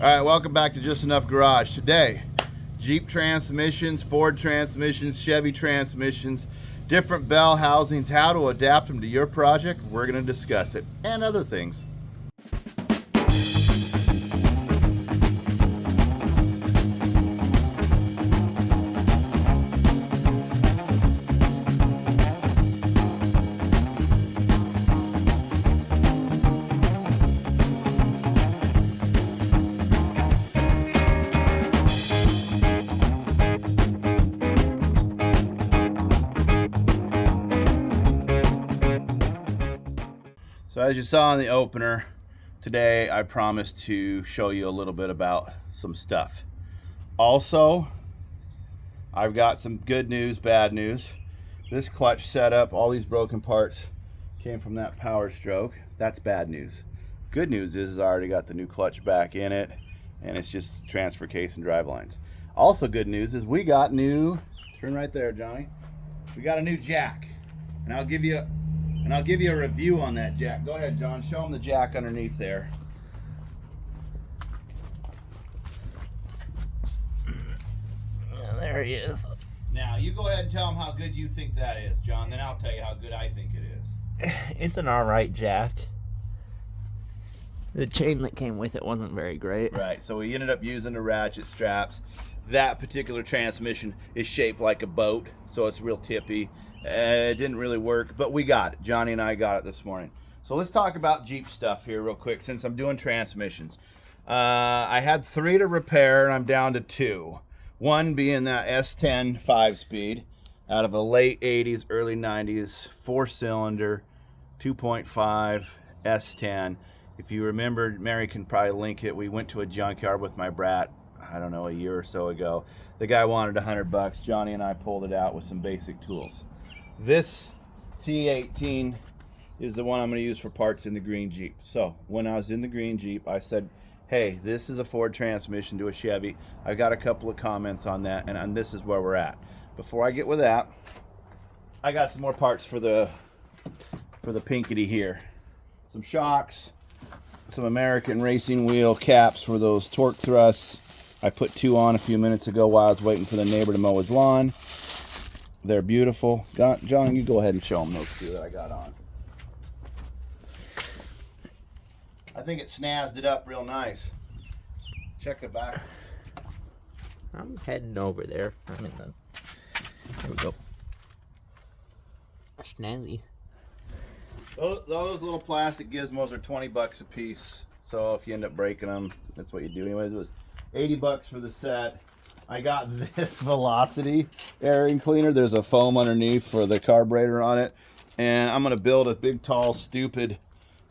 All right, welcome back to Just Enough Garage. Today, Jeep transmissions, Ford transmissions, Chevy transmissions, different bell housings, how to adapt them to your project. We're going to discuss it and other things. So as you saw in the opener, today I promised to show you a little bit about some stuff. Also, I've got some good news, bad news. This clutch setup, all these broken parts came from that power stroke. That's bad news. Good news is I already got the new clutch back in it, and it's just transfer case and drive lines. Also good news is we got new, turn right there, Johnny. We got a new jack, and I'll give you a review on that jack. Go ahead, John. Show them the jack underneath there. Yeah, there he is. Now, you go ahead and tell them how good you think that is, John. Then I'll tell you how good I think it is. It's an alright jack. The chain that came with it wasn't very great. Right, so we ended up using the ratchet straps. That particular transmission is shaped like a boat, so it's real tippy. It didn't really work, but we got it. Johnny and I got it this morning. So let's talk about Jeep stuff here real quick since I'm doing transmissions. I had 3 to repair and I'm down to 2. One being that S10 5-speed out of a late 80s, early 90s, 4-cylinder, 2.5 S10. If you remember, Mary can probably link it. We went to a junkyard with my brat, I don't know, a year or so ago. The guy wanted $100. Johnny and I pulled it out with some basic tools. This T18 is the one I'm going to use for parts in the green Jeep. So when I was in the green Jeep, I said, hey, this is a Ford transmission to a Chevy. I got a couple of comments on that, and this is where we're at. Before I get with that, I got some more parts for the pinkety here. Some shocks, some American racing wheel caps for those torque thrusts. I put 2 on a few minutes ago while I was waiting for the neighbor to mow his lawn. They're beautiful. John, you go ahead and show them those 2 that I got on. I think it snazzed it up real nice. Check the back. I'm heading over there. I'm in the... There we go. Snazzy. Those little plastic gizmos are $20 a piece. So if you end up breaking them, that's what you do. Anyways, it was $80 for the set. I got this Velocity airing cleaner. There's a foam underneath for the carburetor on it. And I'm going to build a big, tall, stupid,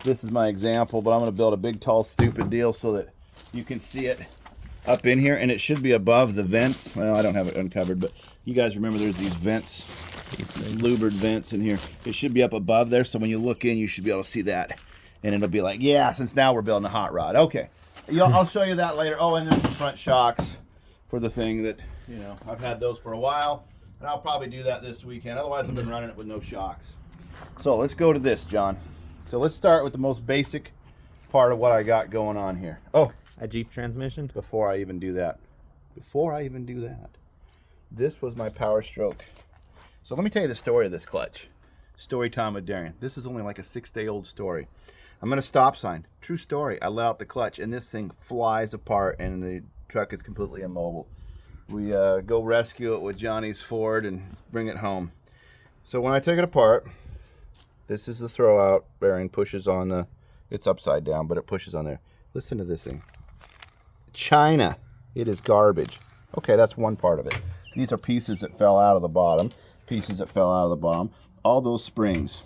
this is my example, but I'm going to build a big, tall, stupid deal so that you can see it up in here. And it should be above the vents. Well, I don't have it uncovered, but you guys remember there's these vents, these louvered vents in here. It should be up above there, so when you look in, you should be able to see that. And it'll be like, yeah, since now we're building a hot rod. Okay, I'll show you that later. Oh, and then the front shocks for the thing that, you know, I've had those for a while, and I'll probably do that this weekend. Otherwise, I've been running it with no shocks. So let's go to this, John. So let's start with the most basic part of what I got going on here. Oh, a Jeep transmission? Before I even do that, this was my power stroke. So let me tell you the story of this clutch. Story time with Darian. This is only like a 6-day-old story. I'm in a stop sign. True story. I let out the clutch, and this thing flies apart, and the truck is completely immobile. We go rescue it with Johnny's Ford and bring it home. So when I take it apart, this is the throwout bearing, pushes on the, it's upside down, but it pushes on there. Listen to this thing. China. It is garbage. Okay, that's one part of it. These are pieces that fell out of the bottom, all those springs.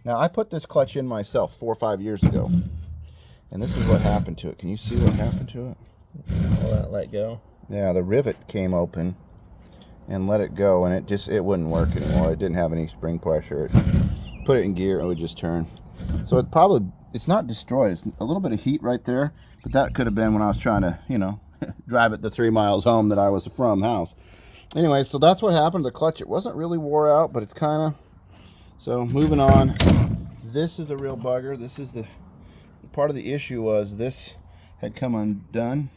Now, I put this clutch in myself 4 or 5 years ago, and this is what happened to it. Can you see what happened to it? All that let go. Yeah, the rivet came open and let it go, and it wouldn't work anymore. It didn't have any spring pressure. Put it in gear, it would just turn. So it's not destroyed. It's a little bit of heat right there, but that could have been when I was trying to, you know, drive it the 3 miles home that I was from house. Anyway, so that's what happened to the clutch. It wasn't really wore out, but it's kind of... So moving on. This is a real bugger. This is the part of the issue was this had come undone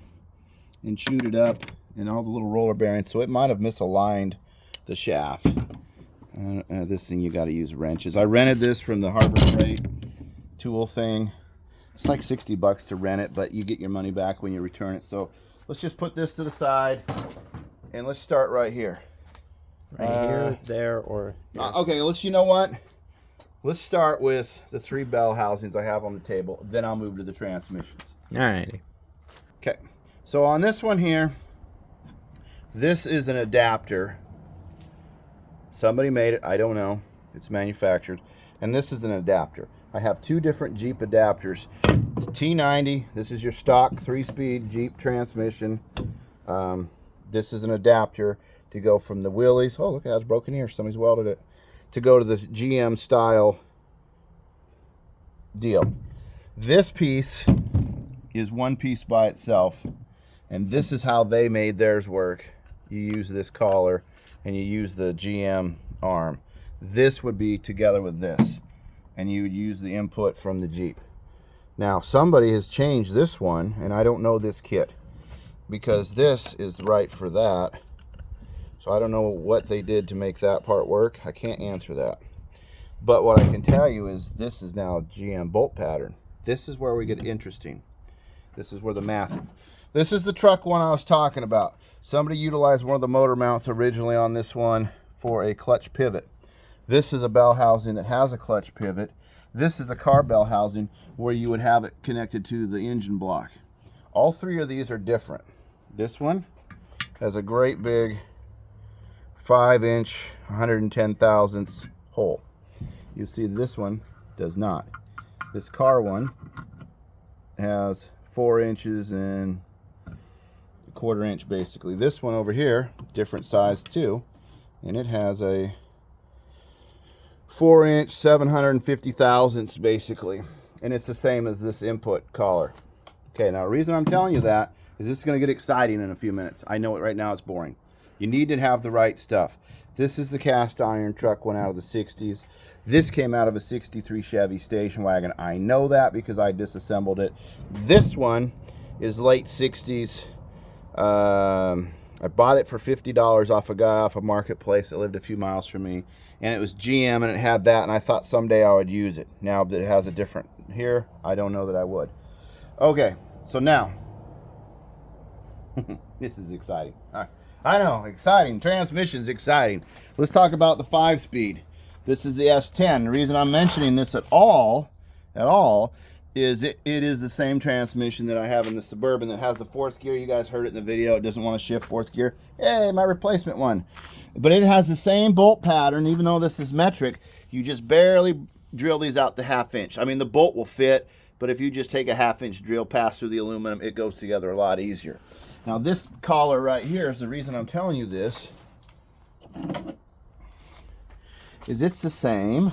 and chewed it up and all the little roller bearings, so it might have misaligned the shaft. This thing, you got to use wrenches. I rented this from the Harbor Freight tool thing. It's like 60 bucks to rent it, but you get your money back when you return it. So let's just put this to the side and let's start right here. Right here, there, or here. Okay, you know what? Let's start with the 3 bell housings I have on the table. Then I'll move to the transmissions. Alrighty. Okay, so on this one here, this is an adapter. Somebody made it, I don't know. It's manufactured. And this is an adapter. I have 2 different Jeep adapters. The T90, this is your stock 3-speed Jeep transmission. This is an adapter to go from the Willys. Oh, look, it has broken here. Somebody's welded it. To go to the GM style deal. This piece is one piece by itself. And this is how they made theirs work. You use this collar and you use the GM arm. This would be together with this. And you would use the input from the Jeep. Now, somebody has changed this one, and I don't know this kit, because this is right for that. So I don't know what they did to make that part work. I can't answer that. But what I can tell you is this is now a GM bolt pattern. This is where we get interesting. This is where the math. This is the truck one I was talking about. Somebody utilized one of the motor mounts originally on this one for a clutch pivot. This is a bell housing that has a clutch pivot. This is a car bell housing where you would have it connected to the engine block. All 3 of these are different. This one has a great big 5-inch 110 thousandths hole. You see this one does not. This car one has 4 inches and a 1/4 inch basically. This one over here, different size too, and it has a 4-inch 750 thousandths basically, and it's the same as this input collar. Okay, now the reason I'm telling you that is this is going to get exciting in a few minutes. I know it right now, it's boring. You need to have the right stuff. This is the cast iron truck, one out of the 60s. This came out of a 63 Chevy station wagon. I know that because I disassembled it. This one is late 60s. I bought it for $50 off a guy off a marketplace that lived a few miles from me, and it was GM and it had that, and I thought someday I would use it. Now that it has a different here, I don't know that I would. Okay, so now this is exciting. I know, exciting. Transmission's exciting. Let's talk about the 5-speed. This is the S10. The reason I'm mentioning this at all is it is the same transmission that I have in the Suburban that has the 4th gear. You guys heard it in the video. It doesn't want to shift 4th gear. Hey, my replacement one. But it has the same bolt pattern, even though this is metric. You just barely drill these out to 1/2 inch. I mean, the bolt will fit, but if you just take a 1/2 inch drill, pass through the aluminum, it goes together a lot easier. Now, this collar right here is the reason I'm telling you this. Is it's the same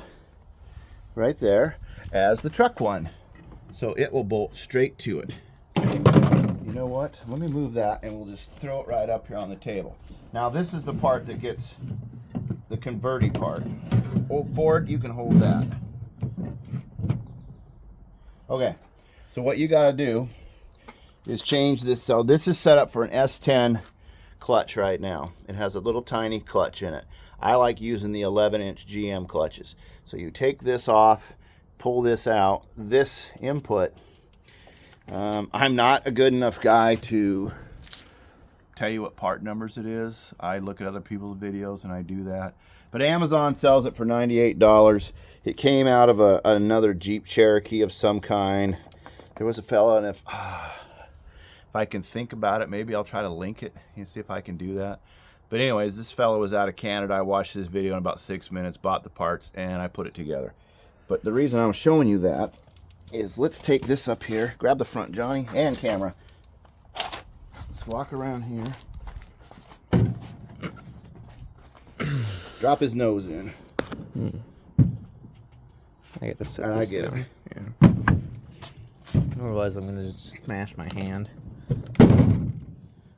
right there as the truck one. So it will bolt straight to it. You know what? Let me move that and we'll just throw it right up here on the table. Now this is the part that gets the converting part. Hold forward, you can hold that. Okay, so what you gotta do is change this. So this is set up for an S10 clutch right now. It has a little tiny clutch in it. I like using the 11-inch GM clutches. So you take this off, pull this out. This input, I'm not a good enough guy to tell you what part numbers it is. I look at other people's videos and I do that. But Amazon sells it for $98. It came out of another Jeep Cherokee of some kind. There was a fella, and if I can think about it, maybe I'll try to link it and see if I can do that. But anyways, this fellow was out of Canada. I watched this video in about 6 minutes, bought the parts, and I put it together. But the reason I'm showing you that is, let's take this up here. Grab the front, Johnny, and camera. Let's walk around here. Drop his nose in. I get to sit And I this get down. it. Yeah. Otherwise, I'm gonna just smash my hand.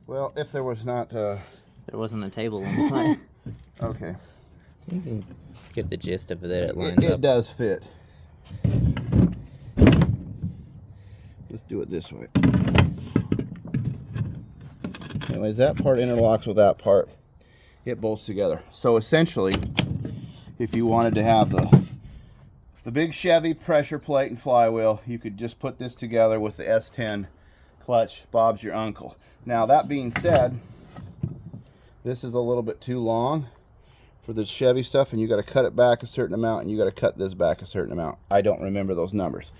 Well, if there was not... There wasn't a table on the plane. Okay. You can get the gist of it. It lines It up. does fit. do it this way. Anyways, that part interlocks with that part. It bolts together. So essentially, if you wanted to have the big Chevy pressure plate and flywheel, you could just put this together with the S10 clutch. Bob's your uncle. Now, that being said, this is a little bit too long for the Chevy stuff, and you got to cut it back a certain amount, and you got to cut this back a certain amount. I don't remember those numbers.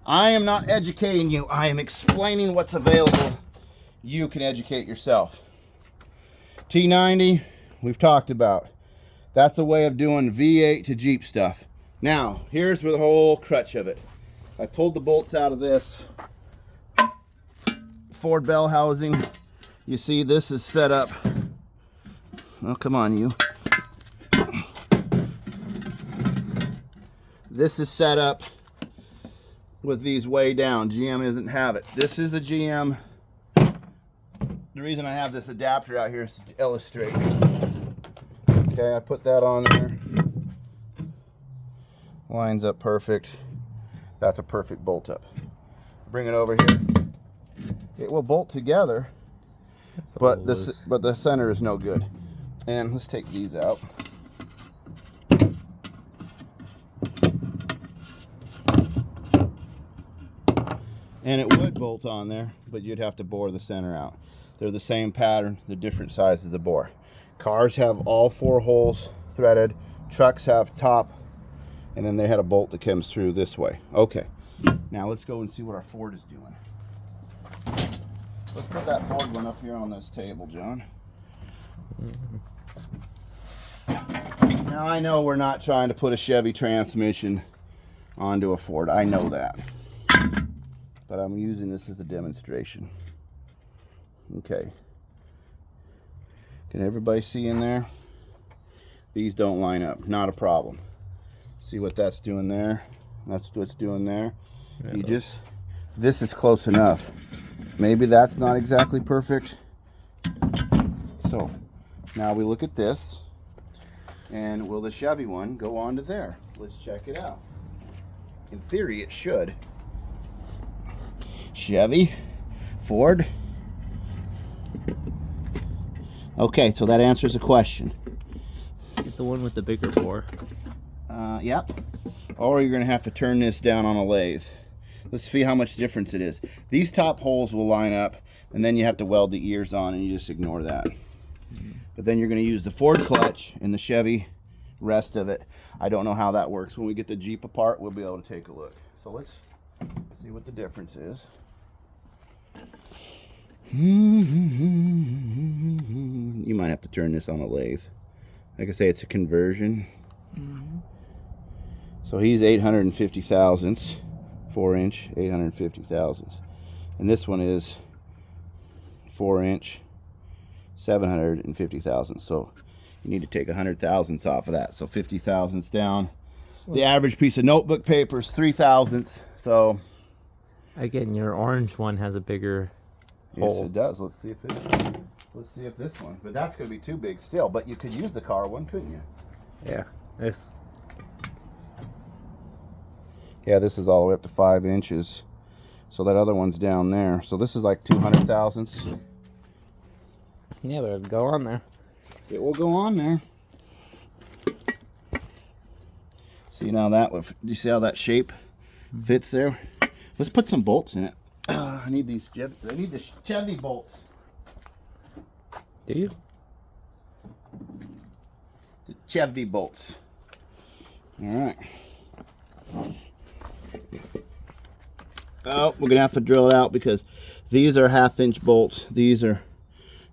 I am not educating you. I am explaining what's available. You can educate yourself. T90, we've talked about. That's a way of doing V8 to Jeep stuff. Now, here's where the whole crutch of it. I pulled the bolts out of this Ford bell housing. You see, this is set up. Oh, come on, you. This is set up with these way down. GM doesn't have it. This is a GM. The reason I have this adapter out here is to illustrate. Okay, I put that on there. Lines up perfect. That's a perfect bolt up. Bring it over here. It will bolt together, but the center is no good. And let's take these out. And it would bolt on there, but you'd have to bore the center out. They're the same pattern, the different sizes of the bore. Cars have all 4 holes threaded. Trucks have top, and then they had a bolt that comes through this way. Okay, now let's go and see what our Ford is doing. Let's put that Ford one up here on this table, John. Now, I know we're not trying to put a Chevy transmission onto a Ford. I know that. But I'm using this as a demonstration. Okay. Can everybody see in there? These don't line up. Not a problem. See what that's doing there? That's what's doing there. Yeah, you just, this is close enough. Maybe that's not exactly perfect. So now we look at this, and will the Chevy one go onto there? Let's check it out. In theory, it should. Chevy, Ford. Okay, so that answers a question. Get the one with the bigger bore. Yep. Or you're going to have to turn this down on a lathe. Let's see how much difference it is. These top holes will line up, and then you have to weld the ears on, and you just ignore that. But then you're going to use the Ford clutch and the Chevy rest of it. I don't know how that works. When we get the Jeep apart, we'll be able to take a look. So let's see what the difference is. You might have to turn this on a lathe. Like I say, it's a conversion. So he's 850 thousandths, 4-inch, 850 thousandths. And this one is 4-inch, 750 thousandths. So you need to take 100 thousandths off of that. So 50 thousandths down. The average piece of notebook paper is 3 thousandths. So again, your orange one has a bigger hole. Yes, it does. Let's see if this one. But that's going to be too big still. But you could use the car one, couldn't you? Yeah. This is all the way up to 5 inches. So that other one's down there. So this is like 200 thousandths. Yeah, but it'll go on there. It will go on there. See now that, do you see how that shape fits there? Let's put some bolts in it. I need the Chevy bolts. Do you? The Chevy bolts. All right. Oh, we're gonna have to drill it out because these are 1/2-inch bolts. These are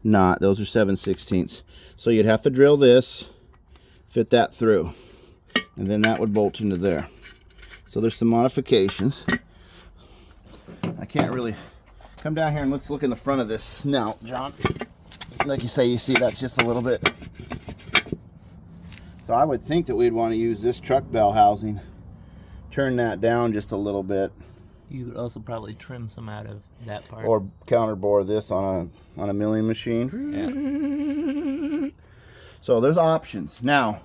not. Those are 7/16. So you'd have to drill this, fit that through, and then that would bolt into there. So there's some modifications. I can't really come down here and let's look in the front of this snout, John. Like you say, you see that's just a little bit. So I would think that we'd want to use this truck bell housing, turn that down just a little bit. You would also probably trim some out of that part. Or counterbore this on a milling machine. Yeah. So there's options. Now,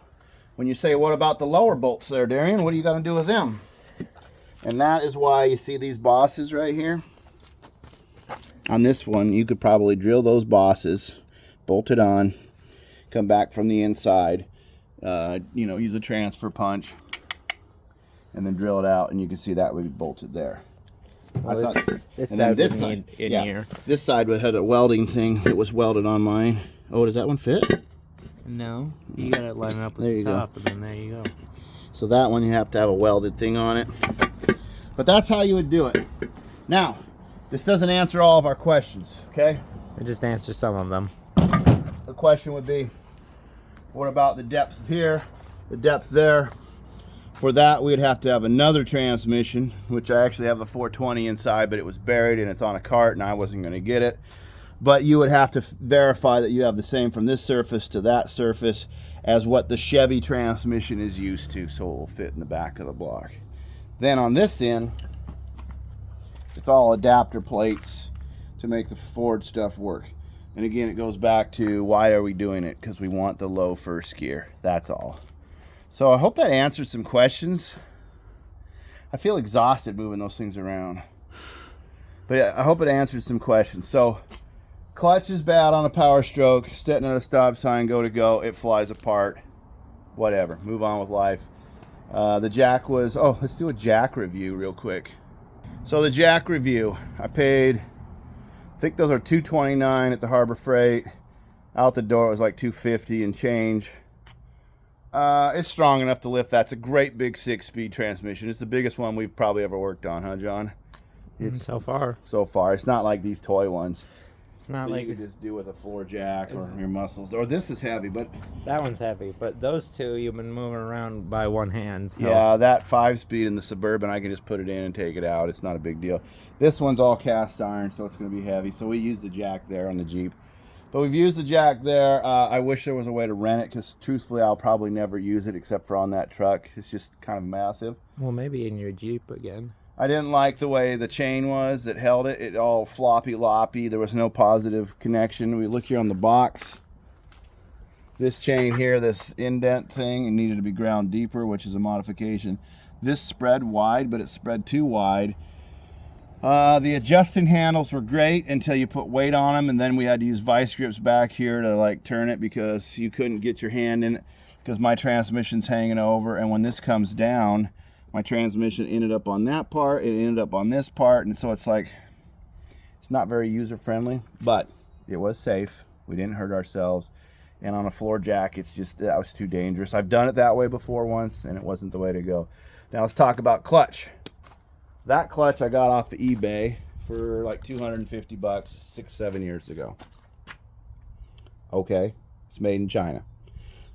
when you say, what about the lower bolts there, Darian? What are you going to do with them? And that is why you see these bosses right here. on this one, you could probably drill those bosses, bolt it on, come back from the inside, you know, use a transfer punch, and then drill it out, and you can see that would be bolted there. Well, this and side this would side, need in here. This side had a welding thing that was welded on mine. Oh, does that one fit? No, you gotta line it up with There you the go. top, and then there you go. So that one you have to have a welded thing on it. But that's how you would do it. Now, this doesn't answer all of our questions, okay? I just answer some of them. The question would be, what about the depth here, the depth there? For that, we'd have to have another transmission, which I actually have a 420 inside, but it was buried and it's on a cart and I wasn't going to get it. But you would have to verify that you have the same from this surface to that surface as what the Chevy transmission is used to, so it will fit in the back of the block. Then on this end, it's all adapter plates to make the Ford stuff work. And again, it goes back to why are we doing it? Because we want the low first gear. That's all. So I hope that answered some questions. I feel exhausted moving those things around. But yeah, I hope it answered some questions. So clutch is bad on a Power Stroke. Sitting at a stop sign, go to go. It flies apart. Whatever. Move on with life. The jack was... Oh, let's do a jack review real quick. So the jack review. I paid... I think those are $229 at the Harbor Freight. Out the door it was like $250 and change. It's strong enough to lift. That's a great big 6-speed transmission. It's the biggest one we've probably ever worked on, huh, John? It's So far. It's not like these toy ones. It's not that like you could just do with a floor jack or your muscles. Or this is heavy, but that one's heavy. But those two you've been moving around by one hand. So. yeah, that 5-speed in the Suburban, I can just put it in and take it out. It's not a big deal. This one's all cast iron, so it's going to be heavy. So we use the jack there on the Jeep. But we've used the jack there. I wish there was a way to rent it because truthfully I'll probably never use it except for on that truck. It's just kind of massive. Well, maybe in your Jeep again. I didn't like the way the chain was that held it. It all floppy loppy. There was no positive connection. We look here on the box. This chain here, this indent thing, it needed to be ground deeper, which is a modification. This spread wide, but it spread too wide. The adjusting handles were great until you put weight on them, and then we had to use vice grips back here to like turn it because you couldn't get your hand in it because my transmission's hanging over, and when this comes down, my transmission ended up on that part, it ended up on this part, and so it's like, it's not very user-friendly, but it was safe. We didn't hurt ourselves, and on a floor jack, it's just, that was too dangerous. I've done it that way before once, and it wasn't the way to go. Now let's talk about clutch. That clutch I got off of eBay for like 250 bucks 6-7 years ago. Okay, it's made in China.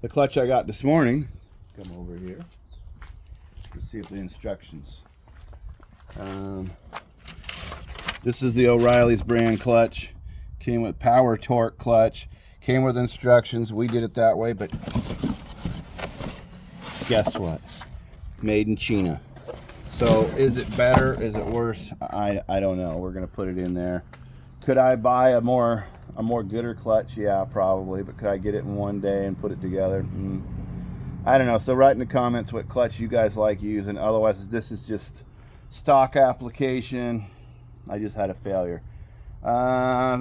The clutch I got this morning, come over here. Let's see if the instructions. This is the O'Reilly's brand clutch. Came with power torque clutch. Came with instructions. We did it that way, but guess what? Made in China. So is it better? Is it worse? I don't know. We're gonna put it in there. Could I buy a more gooder clutch? Yeah, probably. But could I get it in one day and put it together? I don't know. So write in the comments what clutch you guys like using. Otherwise, this is just stock application. I just had a failure. I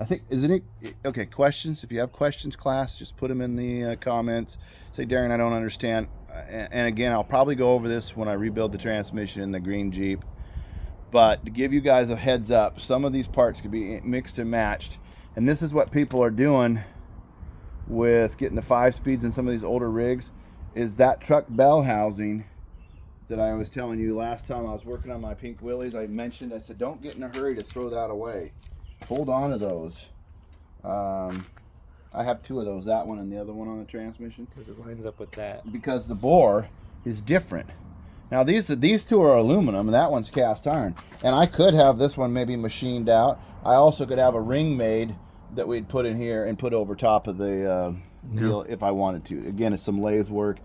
think, isn't it? Okay, questions. If you have questions, class, just put them in the comments. Say, Darian, I don't understand. And again, I'll probably go over this when I rebuild the transmission in the green Jeep. But to give you guys a heads up, some of these parts could be mixed and matched. And this is what people are doing with getting the 5-speeds in some of these older rigs, is that truck bell housing that I was telling you last time I was working on my Pink Willies. I mentioned, I said, don't get in a hurry to throw that away. Hold on to those. I have 2 of those, that one and the other one on the transmission. Because it lines up with that. Because the bore is different. Now these 2 are aluminum and that one's cast iron. And I could have this one maybe machined out. I also could have a ring made that we'd put in here and put over top of the deal if I wanted to. Again, it's some lathe work.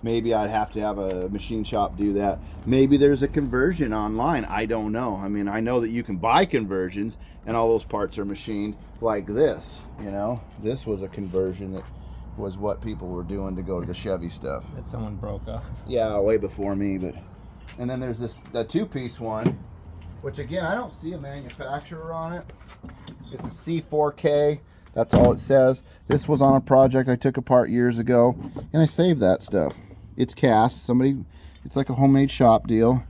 Maybe I'd have to have a machine shop do that. Maybe there's a conversion online. I don't know. I mean, I know that you can buy conversions and all those parts are machined like this, you know. This was a conversion that was what people were doing to go to the Chevy stuff. That someone broke off. Yeah, way before me, but... And then there's the 2-piece one which again, I don't see a manufacturer on it. It's a C4K. That's all it says. This was on a project I took apart years ago, and I saved that stuff. It's cast. It's like a homemade shop deal.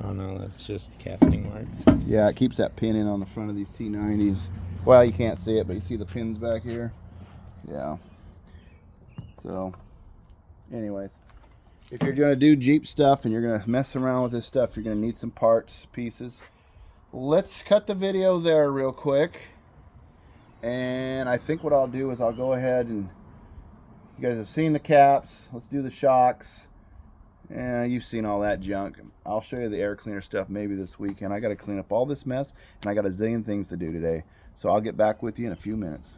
Oh no, that's just casting marks. Yeah, it keeps that pin in on the front of these T90s. Well, you can't see it, but you see the pins back here? Yeah. So, anyways, if you're going to do Jeep stuff and you're going to mess around with this stuff, you're going to need some parts, pieces. Let's cut the video there real quick. And I think what I'll do is I'll go ahead and, you guys have seen the caps. Let's do the shocks. You've seen all that junk. I'll show you the air cleaner stuff maybe this weekend. I got to clean up all this mess, and I got a zillion things to do today. So I'll get back with you in a few minutes.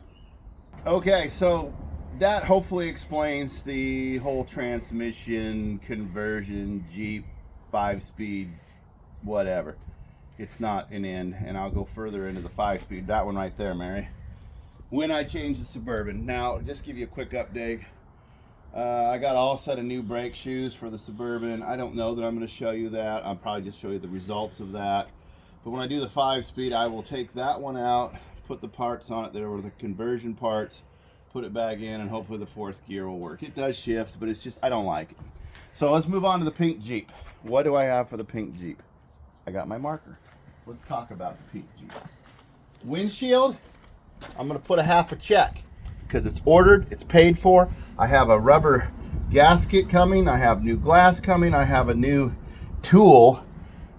Okay, so that hopefully explains the whole transmission conversion, Jeep, 5-speed, whatever. It's not an end, and I'll go further into the 5-speed. That one right there, Mary. When I changed the Suburban. Now, just give you a quick update. I got all set of new brake shoes for the Suburban. I don't know that I'm going to show you that. I'll probably just show you the results of that. But when I do the 5-speed, I will take that one out, put the parts on it that were the conversion parts, put it back in, and hopefully the 4th gear will work. It does shift, but it's just, I don't like it. So let's move on to the pink Jeep. What do I have for the pink Jeep? I got my marker. Let's talk about the pink Jeep. Windshield, I'm going to put a half a check because it's ordered, it's paid for. I have a rubber gasket coming. I have new glass coming. I have a new tool.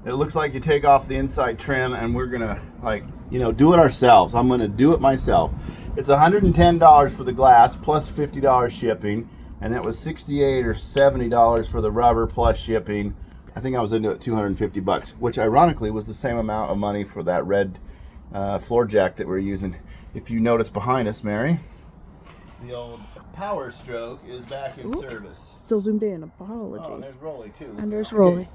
It looks like you take off the inside trim, and we're going to, do it ourselves. I'm going to do it myself. It's $110 for the glass plus $50 shipping, and that was $68 or $70 for the rubber plus shipping. I think I was into it $250, which ironically was the same amount of money for that red floor jack that we're using. If you notice behind us, Mary, the old Power Stroke is back in service. Still zoomed in. Apologies. Oh, and there's Rolly too. And there's Rolly.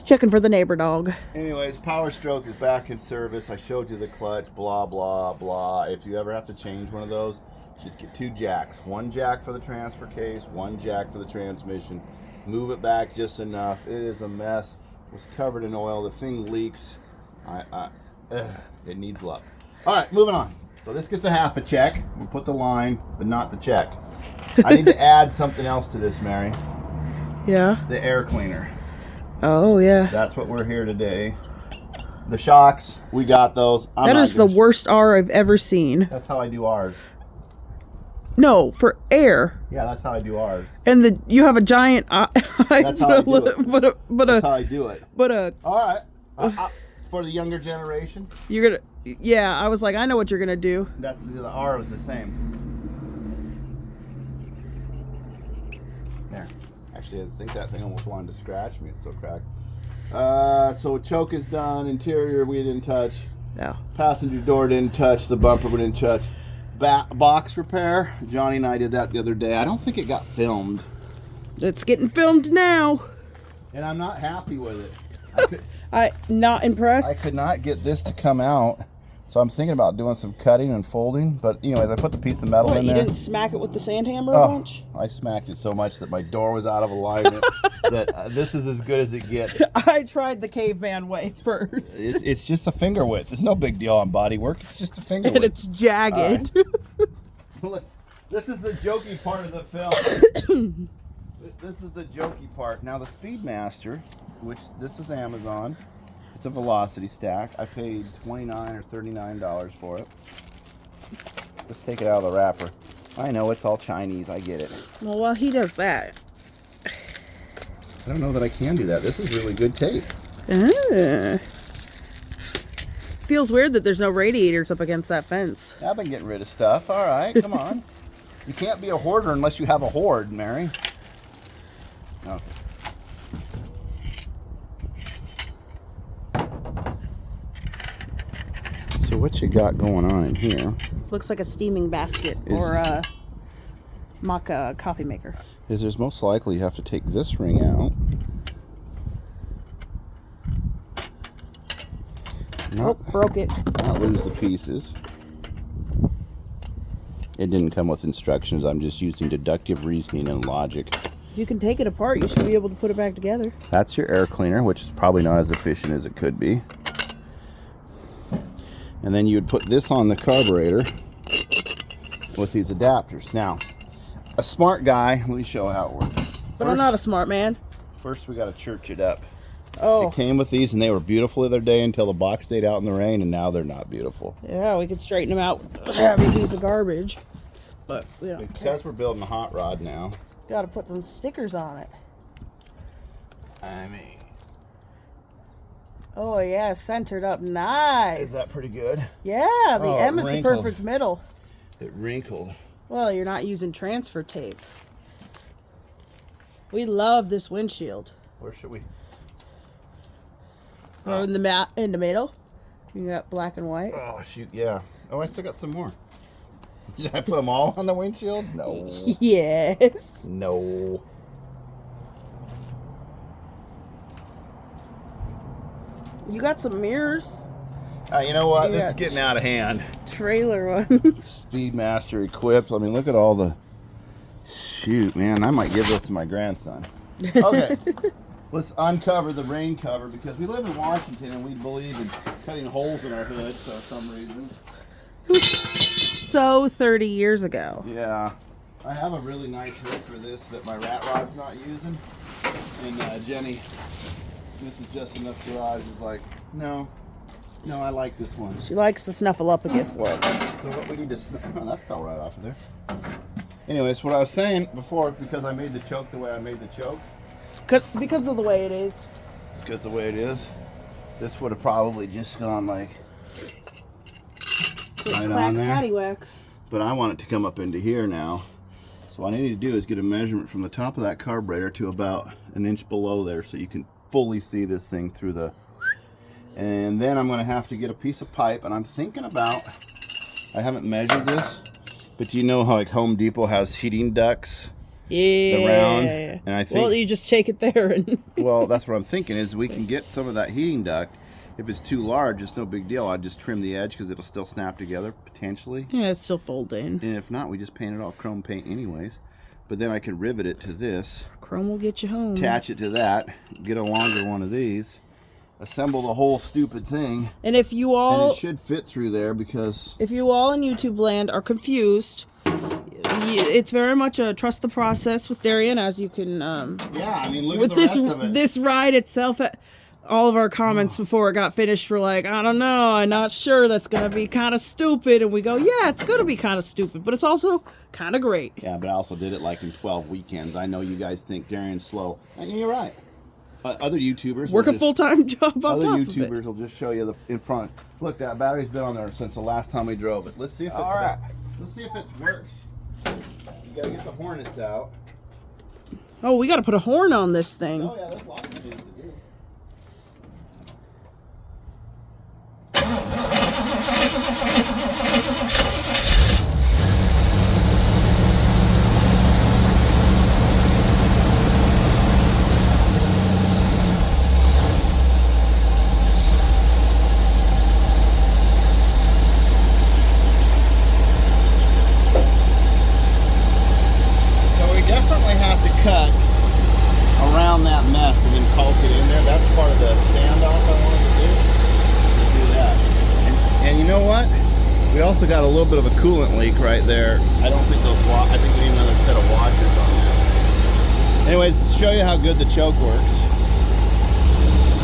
Checking for the neighbor dog. Anyways, Power Stroke is back in service. I showed you the clutch, blah, blah, blah. If you ever have to change one of those, just get 2 jacks. 1 jack for the transfer case, 1 jack for the transmission. Move it back just enough. It is a mess. It was covered in oil. The thing leaks. It needs love. All right, moving on. So this gets a half a check. We put the line, but not the check. I need to add something else to this, Mary. Yeah. The air cleaner. Oh, yeah. That's what we're here today. The shocks, we got those. That is the worst R I've ever seen. That's how I do ours. No, for air. Yeah, that's how I do ours. And you have a giant eye. That's how I do it. That's how I do it. All right. For the younger generation. You're gonna. Yeah, I was like, I know what you're gonna do. That's the R is the same. There. Actually, I think that thing almost wanted to scratch me. It's so cracked. So choke is done. Interior we didn't touch. No. Passenger door didn't touch. The bumper we didn't touch. Box repair. Johnny and I did that the other day. I don't think it got filmed. It's getting filmed now. And I'm not happy with it. I'm not impressed. I could not get this to come out. So I'm thinking about doing some cutting and folding. But anyways, I put the piece of metal in there. You didn't smack it with the sand hammer a bunch? I smacked it so much that my door was out of alignment. That this is as good as it gets. I tried the caveman way first. It's just a finger width. It's no big deal on body work. It's just a finger width. And it's jagged. Right. This is the jokey part of the film. This is the jokey part. Now the Speedmaster, which this is Amazon. It's a velocity stack. I paid $29 or $39 for it. Let's take it out of the wrapper. I know it's all Chinese. I get it. Well, while he does that. I don't know that I can do that. This is really good tape. Feels weird that there's no radiators up against that fence. I've been getting rid of stuff. All right, come on. You can't be a hoarder unless you have a hoard, Mary. Okay. So what you got going on in here? Looks like a steaming basket or a mock coffee maker. There's most likely you have to take this ring out. Broke it. Not lose the pieces. It didn't come with instructions. I'm just using deductive reasoning and logic. You can take it apart. You should be able to put it back together. That's your air cleaner, which is probably not as efficient as it could be. And then you would put this on the carburetor with these adapters. Now, a smart guy, let me show how it works. But I'm not a smart man. First, we got to church it up. Oh. It came with these, and they were beautiful the other day until the box stayed out in the rain, and now they're not beautiful. Yeah, we could straighten them out with a heavy piece of garbage. But we don't care. Because we're building a hot rod now. Got to put some stickers on it. I mean, Oh, yeah, centered up nice. is that pretty good? Yeah, the Oh, M is the wrinkled. perfect middle. It wrinkled. Well, you're not using transfer tape. We love this windshield. Where should we? Or in the middle. You got black and white. Oh, shoot, yeah. Oh, I still got some more. Did I put them all on the windshield? No. Yes. No. You got some mirrors. You know what? Yeah. This is getting out of hand. Trailer ones. Speedmaster equipped. I mean, look at all the... Shoot, man. I might give this to my grandson. Okay. Let's uncover the rain cover because we live in Washington and we believe in cutting holes in our hood for some reason. So 30 years ago. Yeah. I have a really nice hood for this that my rat rod's not using. And Jenny, this is just enough garage, is like, no, I like this one. She likes the snuffleupagus look. So what we need to, oh, that fell right off of there. Anyways, what I was saying before, because I made the choke the way I made the choke. Because of the way it is. It's because the way it is. This would have probably just gone like right on there. Paddywhack. But I want it to come up into here now. So what I need to do is get a measurement from the top of that carburetor to about an inch below there so you can fully see this thing through the... And then I'm going to have to get a piece of pipe, and I'm thinking about... I haven't measured this, but you know how like Home Depot has heating ducts? Yeah. The round, and I think... Well, you just take it there and... Well, that's what I'm thinking is we can get some of that heating duct. If it's too large, it's no big deal. I'd just trim the edge because it'll still snap together, potentially. Yeah, it's still folding. And if not, we just paint it all chrome paint anyways. But then I can rivet it to this. Chrome will get you home. Attach it to that. Get a longer one of these. Assemble the whole stupid thing. And if you all... And it should fit through there because... If you all in YouTube land are confused, it's very much a trust the process with Darian, as you can... yeah, I mean, look with at the this, rest of it. This ride itself... All of our comments before it got finished were like, I don't know, I'm not sure, that's going to be kind of stupid. And we go, yeah, it's going to be kind of stupid, but it's also kind of great. Yeah, but I also did it like in 12 weekends. I know you guys think Darian's slow. And you're right. Other YouTubers... Work a full-time job on Other top YouTubers of it. will just show you the in front. Look, that battery's been on there since the last time we drove it. Let's see if it... All right. Let's see if it works. You got to get the hornets out. Oh, we got to put a horn on this thing. Oh, yeah, there's lots of things to do. Definitely have to cut around that mess and then caulk it in there. That's part of the standoff I wanted to do that. And you know what? We also got a little bit of a coolant leak right there. I don't think those I think we need another set of washers on that. Anyways, to show you how good the choke works.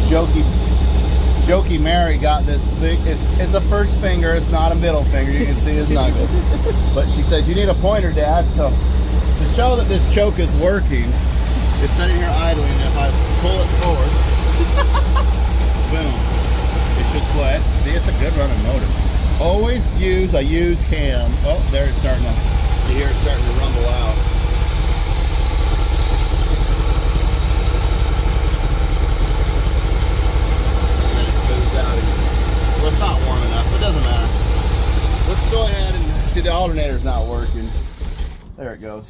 Jokey Mary got this thing. It's a first finger, it's not a middle finger. You can see it's not good. But she said, you need a pointer, Dad. So to show that this choke is working, it's sitting here idling. If I pull it forward, boom, it should slide. See, it's a good running motor. Always use a used cam. Oh, there it's starting to, you hear it starting to rumble out. And then it smooths out again. Well, it's not warm enough, but it doesn't matter. Let's go ahead and see, the alternator's not working. There it goes.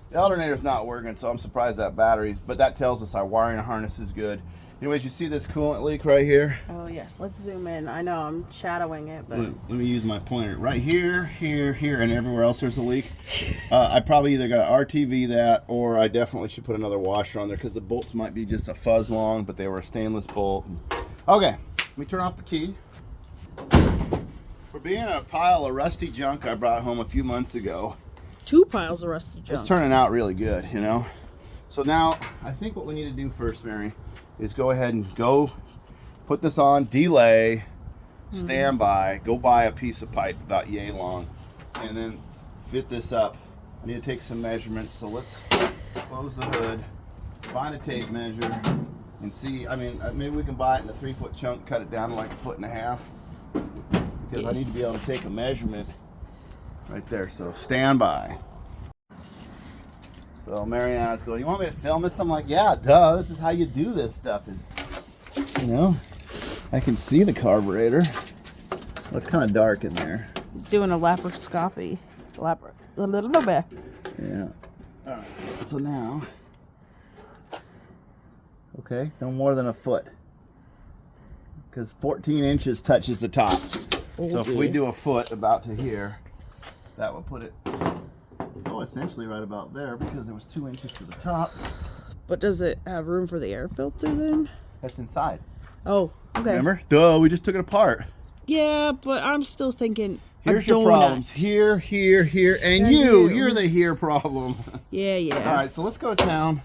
The alternator's not working, so I'm surprised that battery's, but that tells us our wiring harness is good. Anyways, you see this coolant leak right here? Oh, yes. Let's zoom in. I know I'm shadowing it, but... Let me use my pointer. Right here, here, here, and everywhere else there's a leak. I probably either got to RTV that, or I definitely should put another washer on there because the bolts might be just a fuzz long, but they were a stainless bolt. Okay, let me turn off the key. being a pile of rusty junk I brought home a few months ago, 2 piles of rusty junk. it's turning out really good, you know. So now I think what we need to do first, Mary, is go ahead and go put this on, delay, stand by, go buy a piece of pipe about yay long, and then fit this up. I need to take some measurements, so let's close the hood, find a tape measure, and see. I mean, maybe we can buy it in a 3-foot chunk, cut it down to like 1.5 feet, because I need to be able to take a measurement right there. So stand by. So Mariana's going, you want me to film this? I'm like, yeah, duh, this is how you do this stuff. And, you know, I can see the carburetor. Well, it's kind of dark in there. He's doing a laparoscopy. A little bit. Yeah. All right. So now, okay, no more than 1 foot, because 14 inches touches the top. Okay. So if we do 1 foot about to here, that will put it, essentially right about there, because there was 2 inches to the top. But does it have room for the air filter then? That's inside. Oh, okay. Remember? Duh, we just took it apart. Yeah, but I'm still thinking. Here's your problems. Here, here, here, and you're the here problem. Yeah, yeah. All right, so let's go to town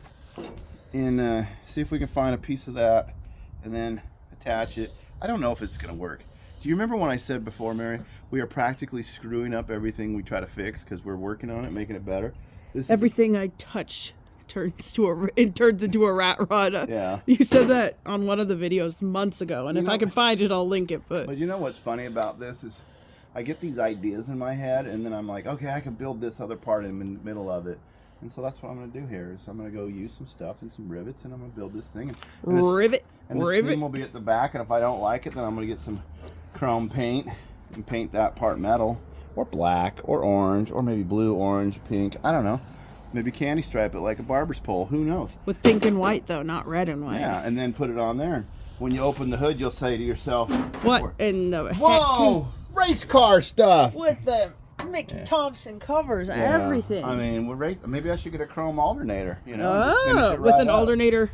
and see if we can find a piece of that and then attach it. I don't know if it's going to work. Do you remember when I said before, Mary, we are practically screwing up everything we try to fix because we're working on it, making it better? Everything I touch turns into a rat rod. Yeah. You said that on one of the videos months ago, and if I can find it, I'll link it. But you know what's funny about this is I get these ideas in my head, and then I'm like, okay, I can build this other part in the middle of it. And so that's what I'm going to do here. Is I'm going to go use some stuff and some rivets, and I'm going to build this thing. And this seam will be at the back, and if I don't like it, then I'm going to get some chrome paint and paint that part metal, or black, or orange, or maybe blue, orange, pink. I don't know. Maybe candy stripe it like a barber's pole. Who knows? With pink and white, though, not red and white. Yeah, and then put it on there. When you open the hood, you'll say to yourself, what in the heck? Whoa! Race car stuff! With the Mickey Thompson covers, everything. I mean, maybe I should get a chrome alternator, you know? Oh, with an alternator.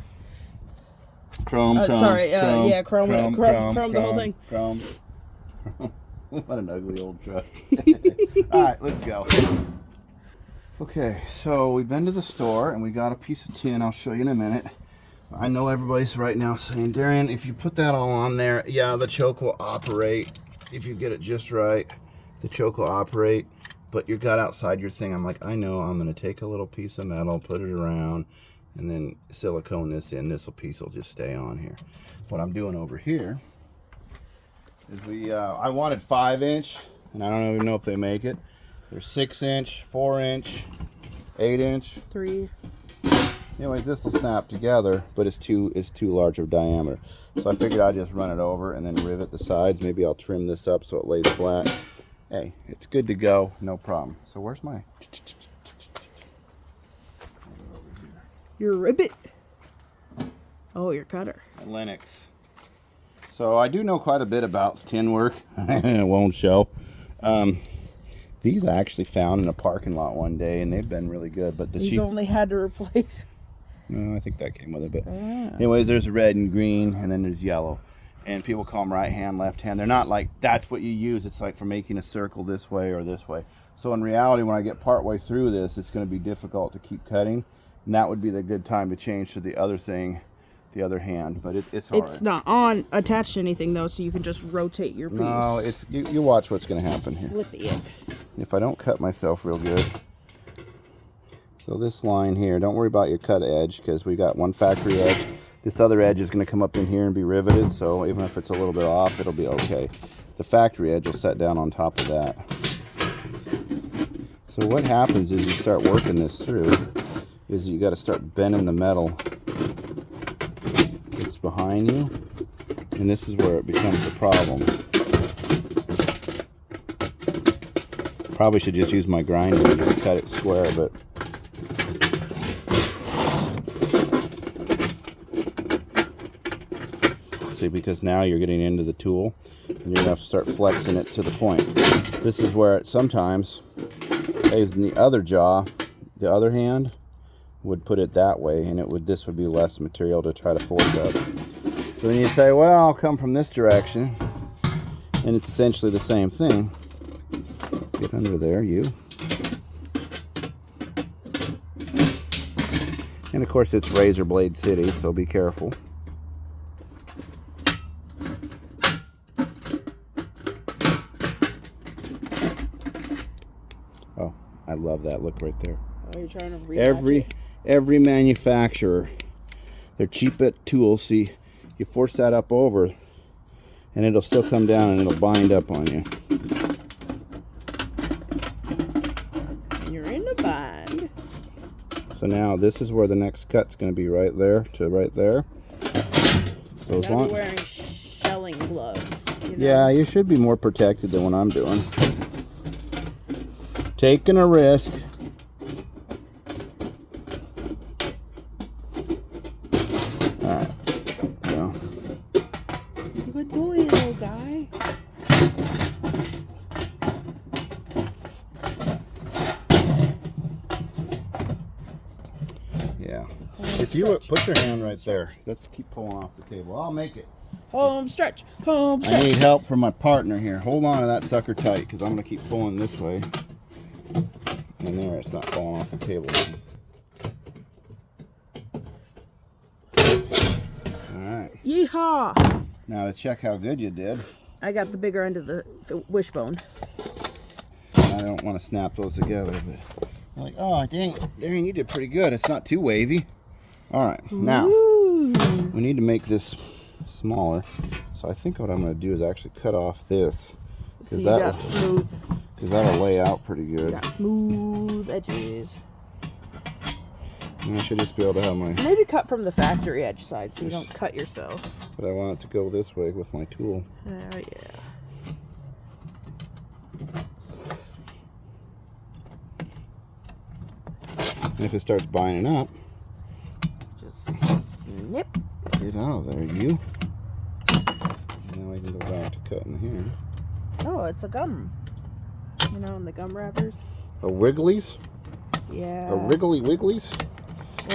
Chrome, chrome, the whole thing. Chrome. What an ugly old truck. All right, let's go. Okay, so we've been to the store and we got a piece of tin. I'll show you in a minute. I know everybody's right now saying, Darian, if you put that all on there, yeah, the choke will operate. If you get it just right, the choke will operate, but you got outside your thing. I'm like, I know, I'm going to take a little piece of metal, put it around, and then silicone this in. This piece will just stay on here. What I'm doing over here is I wanted 5-inch, and I don't even know if they make it. There's 6-inch, 4-inch, 8-inch. 3. Anyways, this will snap together, but it's too large of diameter. So I figured I'd just run it over and then rivet the sides. Maybe I'll trim this up so it lays flat. Hey, it's good to go, no problem. So where's my... Your rivet. Oh, your cutter. Linux. So I do know quite a bit about tin work. It won't show. These I actually found in a parking lot one day, and they've been really good. But these only had to replace. No, I think that came with it. But anyways, there's red and green, and then there's yellow. And people call them right hand, left hand. They're not like that's what you use. It's like for making a circle this way or this way. So in reality, when I get part way through this, it's going to be difficult to keep cutting. And that would be the good time to change to the other thing, the other hand. But it's all right. It's not attached to anything, though, so you can just rotate your piece. No, you watch what's going to happen here. Flip it. If I don't cut myself real good. So this line here, don't worry about your cut edge, because we got one factory edge. This other edge is going to come up in here and be riveted, so even if it's a little bit off, it'll be okay. The factory edge will set down on top of that. So what happens is you start working this through, is you got to start bending the metal that's behind you, and this is where it becomes a problem. Probably should just use my grinder and just cut it square, but see, because now you're getting into the tool and you're gonna have to start flexing it to the point. This is where it sometimes, as in the other jaw, the other hand would put it that way, and this would be less material to try to force up. So then you say, well, I'll come from this direction, and it's essentially the same thing. Get under there, you. And of course it's razor blade city, so be careful. Oh, I love that look right there. Oh, you're trying to rematch it? Every manufacturer, they're cheap at tools. See, you force that up over and it'll still come down and it'll bind up on you. You're in a bind. So now this is where the next cut's going to be, right there to right there. So as Now long, you're wearing shelling gloves. You know? yeah, you should be more protected than what I'm doing. Taking a risk. Alright, so. What are you doing, little guy? Yeah. If you would put your hand right there, let's keep pulling off the table. I'll make it. Home stretch. Home I stretch. need help from my partner here. Hold on to that sucker tight because I'm going to keep pulling this way. And there, it's not falling off the table. Alright. Yeehaw! Now to check how good you did. I got the bigger end of the wishbone. I don't want to snap those together, but I'm like, oh dang, Darian, you did pretty good. It's not too wavy. Alright, now Ooh. we need to make this smaller. So I think what I'm going to do is actually cut off this. So you got smooth. Because that'll lay out pretty You good. got smooth edges. And I should just be able to have my... Maybe cut from the factory edge side so you don't cut yourself. But I want it to go this way with my tool. Yeah. And if it starts binding up, Just snip. get out of there, you. Now I can go back to cutting here. Oh, it's a gum. You know, in the gum wrappers. A Wigglies? Yeah. A Wriggly Wigglies?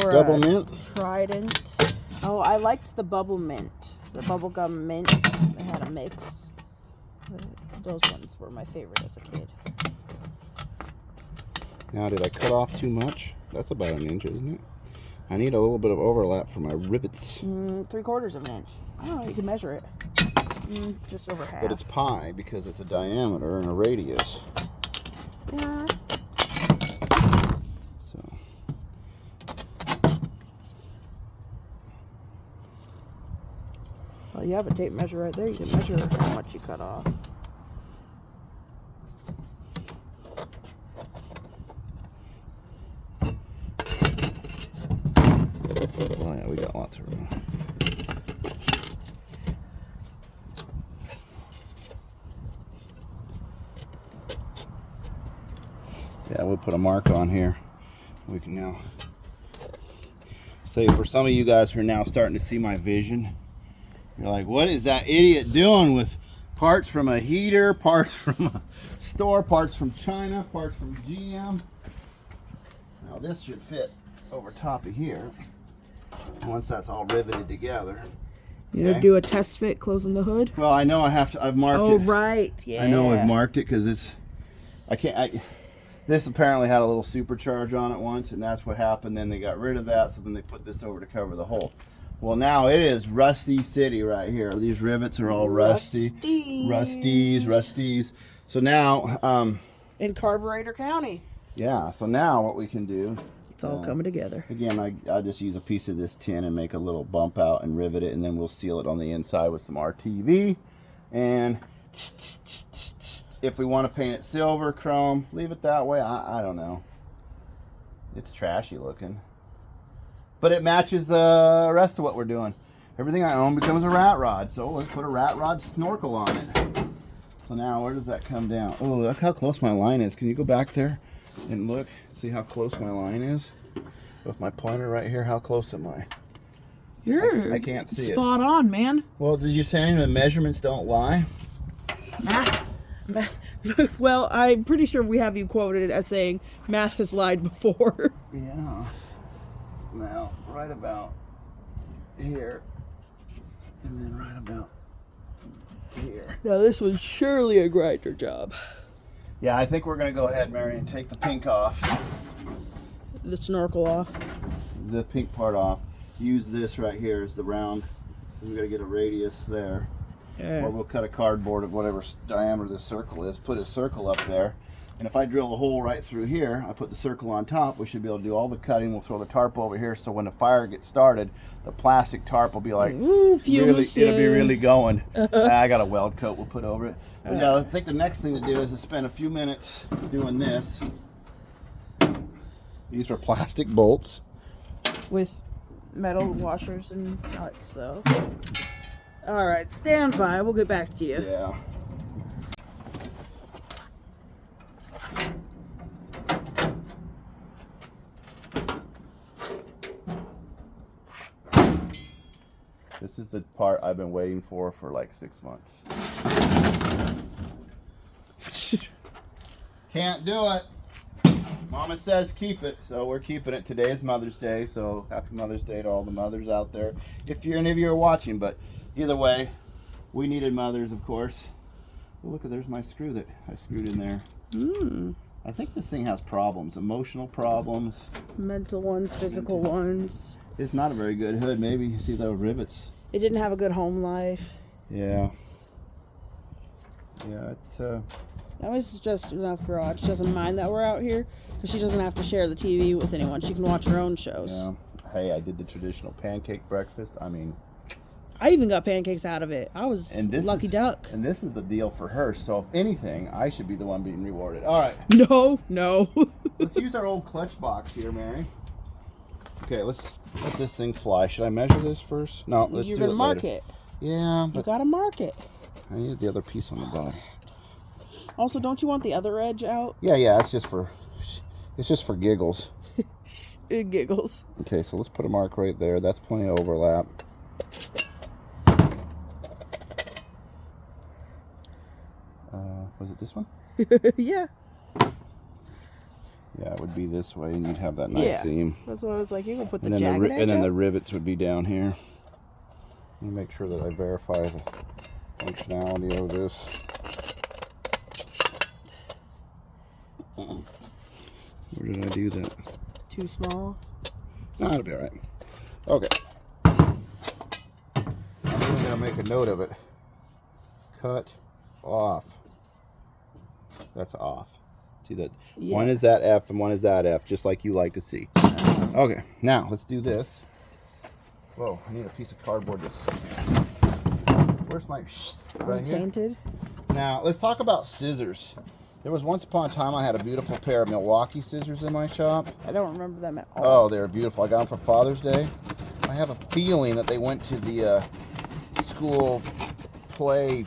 Or Double a mint? Trident. Oh, I liked the bubble mint. The bubble gum mint. They had a mix. Those ones were my favorite as a kid. Now, did I cut off too much? That's about an inch, isn't it? I need a little bit of overlap for my rivets. 3/4 of an inch. I don't know, you can measure it. Just over half. But it's pi because it's a diameter and a radius. Yeah. So. Well, you have a tape measure right there. You can measure how much you cut off. Oh yeah, we got lots of room. Yeah, we'll put a mark on here. We can now say, for some of you guys who are now starting to see my vision, you're like, what is that idiot doing with parts from a heater, parts from a store, parts from China, parts from GM? Now this should fit over top of here once that's all riveted together. You gonna do a test fit closing the hood? Well, I know I have to. I've marked it. Oh, right. Yeah. I know I've marked it because it's. I can't. This apparently had a little supercharge on it once, and that's what happened. Then they got rid of that, so then they put this over to cover the hole. Well, now it is rusty city right here. These rivets are all rusty. Rusties. So now. In Carburetor County. Yeah. So now what we can do. It's all coming together. Again, I just use a piece of this tin and make a little bump out and rivet it, and then we'll seal it on the inside with some RTV. And if we want to paint it silver, chrome, leave it that way. I don't know. It's trashy looking. But it matches the rest of what we're doing. Everything I own becomes a rat rod. So let's put a rat rod snorkel on it. So now where does that come down? Oh, look how close my line is. Can you go back there and look? See how close my line is? With my pointer right here, how close am I? I can't see it. Spot on, man. Well, did you say the measurements don't lie? Math. Well, I'm pretty sure we have you quoted as saying math has lied before. Yeah. So now, right about here, and then right about here. Now this was surely a grinder job. Yeah, I think we're gonna go ahead, Mary, and take the pink off. The snorkel off. The pink part off. Use this right here as the round. We gotta get a radius there. Yeah. Or we'll cut a cardboard of whatever diameter the circle is. Put a circle up there. And if I drill a hole right through here, I put the circle on top, we should be able to do all the cutting. We'll throw the tarp over here, so when the fire gets started, the plastic tarp will be like, really, it'll be really going. I got a weld coat we'll put over it. But yeah, I think the next thing to do is to spend a few minutes doing this. These are plastic bolts. With metal washers and nuts, though. All right, stand by. We'll get back to you. Yeah. This is the part I've been waiting for like 6 months. Can't do it. Mama says keep it, so we're keeping it. Today is Mother's Day, so happy Mother's Day to all the mothers out there. If any of you are watching, but either way, we needed mothers, of course. Oh, look, there's my screw that I screwed in there. I think this thing has problems, emotional problems. Mental ones, physical ones. It's not a very good hood. Maybe you see those rivets. It didn't have a good home life. Yeah. Yeah, That was just enough garage. She doesn't mind that we're out here because she doesn't have to share the TV with anyone. She can watch her own shows. Yeah. Hey, I did the traditional pancake breakfast. I mean, I even got pancakes out of it. I was lucky duck. And this is the deal for her. So if anything, I should be the one being rewarded. All right. No. Let's use our old clutch box here, Mary. Okay, let's let this thing fly. Should I measure this first? No, let's You're do it gonna mark later. it. Yeah, but You gotta mark it. I need the other piece on the bottom. Also, don't you want the other edge out? Yeah, it's just for giggles. It giggles. Okay, so let's put a mark right there. That's plenty of overlap. Was it this one? Yeah. Yeah, it would be this way, and you'd have that nice seam. That's what I was like. You can put the And then jagged edge and then out? the rivets would be down here. Let me make sure that I verify the functionality of this. Where did I do that? Too small. No, it'll be all right. Okay. I'm even gonna make a note of it. Cut off. That's off. See that? Yeah. One is that F and one is that F, just like you like to see. Okay, now let's do this. Whoa, I need a piece of cardboard to... Where's my... Right here? Tainted. Now, let's talk about scissors. There was once upon a time I had a beautiful pair of Milwaukee scissors in my shop. I don't remember them at all. Oh, they were beautiful. I got them for Father's Day. I have a feeling that they went to the school play...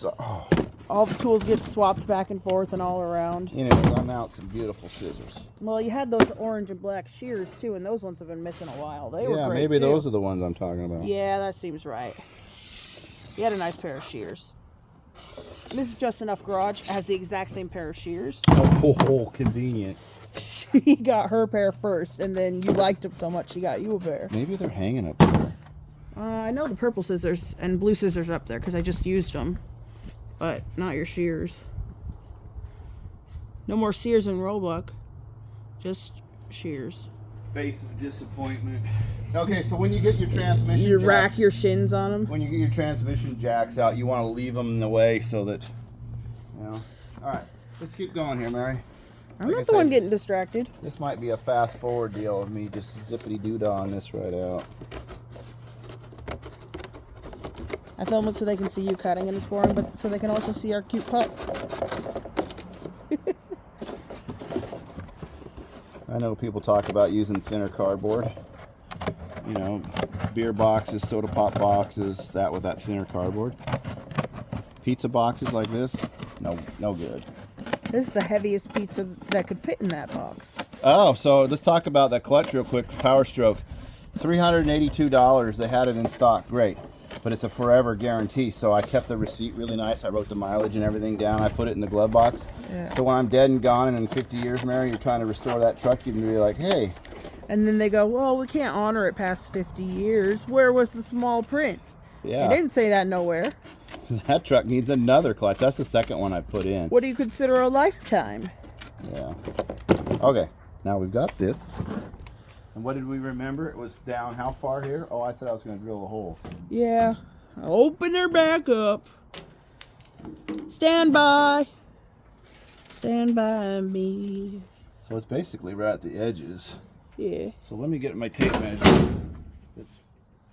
Oh. All the tools get swapped back and forth and all around. Anyways, I'm out some beautiful scissors. Well, you had those orange and black shears too, and those ones have been missing a while. They were great maybe too. those are the ones I'm talking about. Yeah, that seems right. You had a nice pair of shears. This is just enough garage. It has the exact same pair of shears. Oh, convenient. She got her pair first, and then you liked them so much, she got you a pair. Maybe they're hanging up there. I know the purple scissors and blue scissors up there because I just used them. But not your shears. No more Sears and Roebuck. Just shears. Face of disappointment. Okay, so when you get your transmission You jack, rack your shins on them. when you get your transmission jacks out, you want to leave them in the way so that, you know. All right, let's keep going here, Mary. I'm Like I not the one said, getting distracted. This might be a fast forward deal of me just zippity-doo-dah this right out. I film it so they can see you cutting and it's boring, but so they can also see our cute pup. I know people talk about using thinner cardboard. You know, beer boxes, soda pop boxes, that with that thinner cardboard. Pizza boxes like this, no good. This is the heaviest pizza that could fit in that box. Oh, so let's talk about that clutch real quick. Power Stroke, $382. They had it in stock, great. But it's a forever guarantee, so I kept the receipt really nice. I wrote the mileage and everything down. I put it in the glove box. Yeah. So when I'm dead and gone and in 50 years, Mary, you're trying to restore that truck, you can be like, hey. And then they go, well, we can't honor it past 50 years. Where was the small print? Yeah. It didn't say that nowhere. That truck needs another clutch. That's the second one I put in. What do you consider a lifetime? Yeah. Okay, now we've got this. And what did we remember? It was down how far here? Oh, I said I was going to drill a hole. Yeah. Open her back up. Stand by. Stand by me. So it's basically right at the edges. Yeah. So let me get my tape measure. It's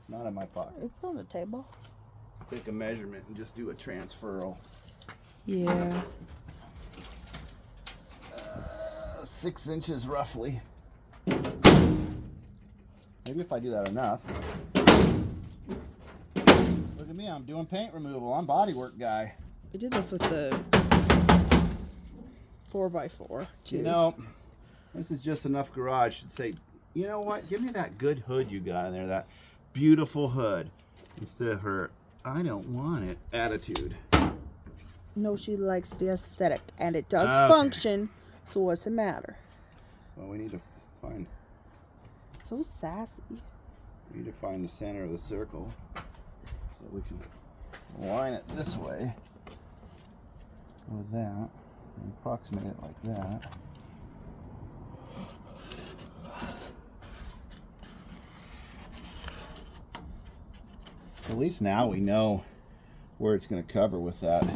not in my pocket. It's on the table. Take a measurement and just do a transferal. Yeah. 6 inches roughly. Maybe if I do that enough. Look at me, I'm doing paint removal. I'm bodywork guy. I did this with the 4x4 too. You know, this is just enough garage to say, you know what, give me that good hood you got in there, that beautiful hood, instead of her, I don't want it attitude. No, she likes the aesthetic, and it does Okay. function, so what's the matter? Well, we need to find So sassy. the center of the circle, so we can line it this way with that, and approximate it like that. At least now we know where it's going to cover with that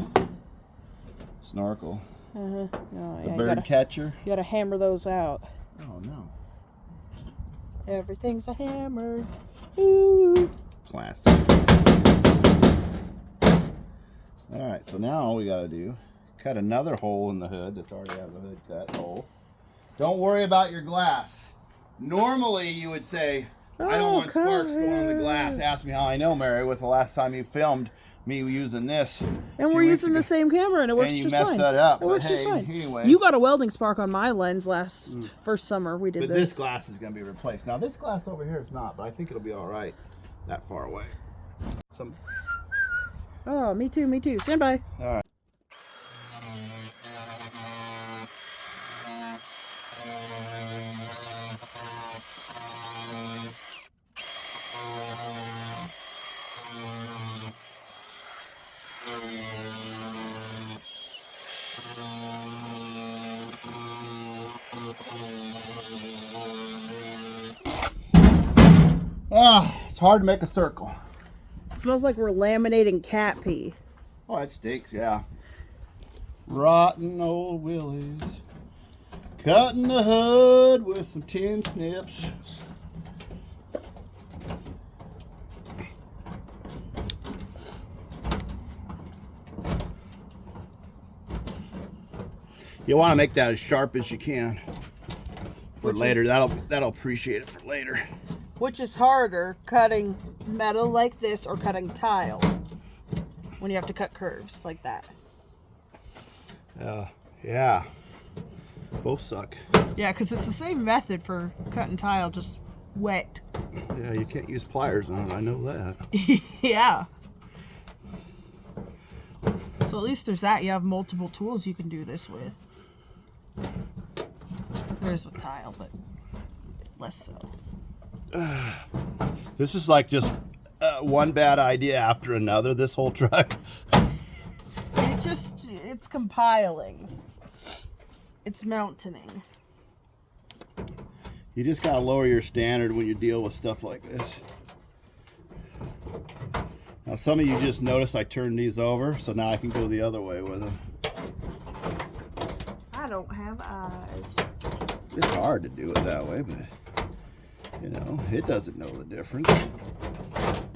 snorkel. Oh, The yeah, bird catcher. you gotta hammer those out. Oh no. Everything's a hammer. Ooh. Plastic. Alright, so now all we gotta do, cut another hole in the hood that's already out of the hood cut hole. Don't worry about your glass. Normally you would say, I don't want sparks going on the glass. Ask me how I know, Mary, was the last time you filmed me using this. And we're using the same camera, and it works and you just messed fine. that up. It works but just hey, fine. Anyway. You got a welding spark on my lens first summer we did But this. this glass is going to be replaced. Now this glass over here is not, but I think it'll be all right that far away. Some. Oh, me too, me too. Stand by. All right. It's hard to make a circle. It smells like we're laminating cat pee. Oh, it stinks, yeah. Rotten old Willys. Cutting the hood with some tin snips. You want to make that as sharp as you can for Which later. is- That'll appreciate it for later. Which is harder, cutting metal like this or cutting tile? When you have to cut curves like that. Yeah. Both suck. Yeah, because it's the same method for cutting tile, just wet. Yeah, you can't use pliers on it. I know that. Yeah. So at least there's that. You have multiple tools you can do this with. There's with tile, but less so. This is like just one bad idea after another, this whole truck. It's compiling. It's mountaining. You just gotta lower your standard when you deal with stuff like this. Now some of you just noticed I turned these over, so now I can go the other way with them. I don't have eyes. It's hard to do it that way, but you know, it doesn't know the difference.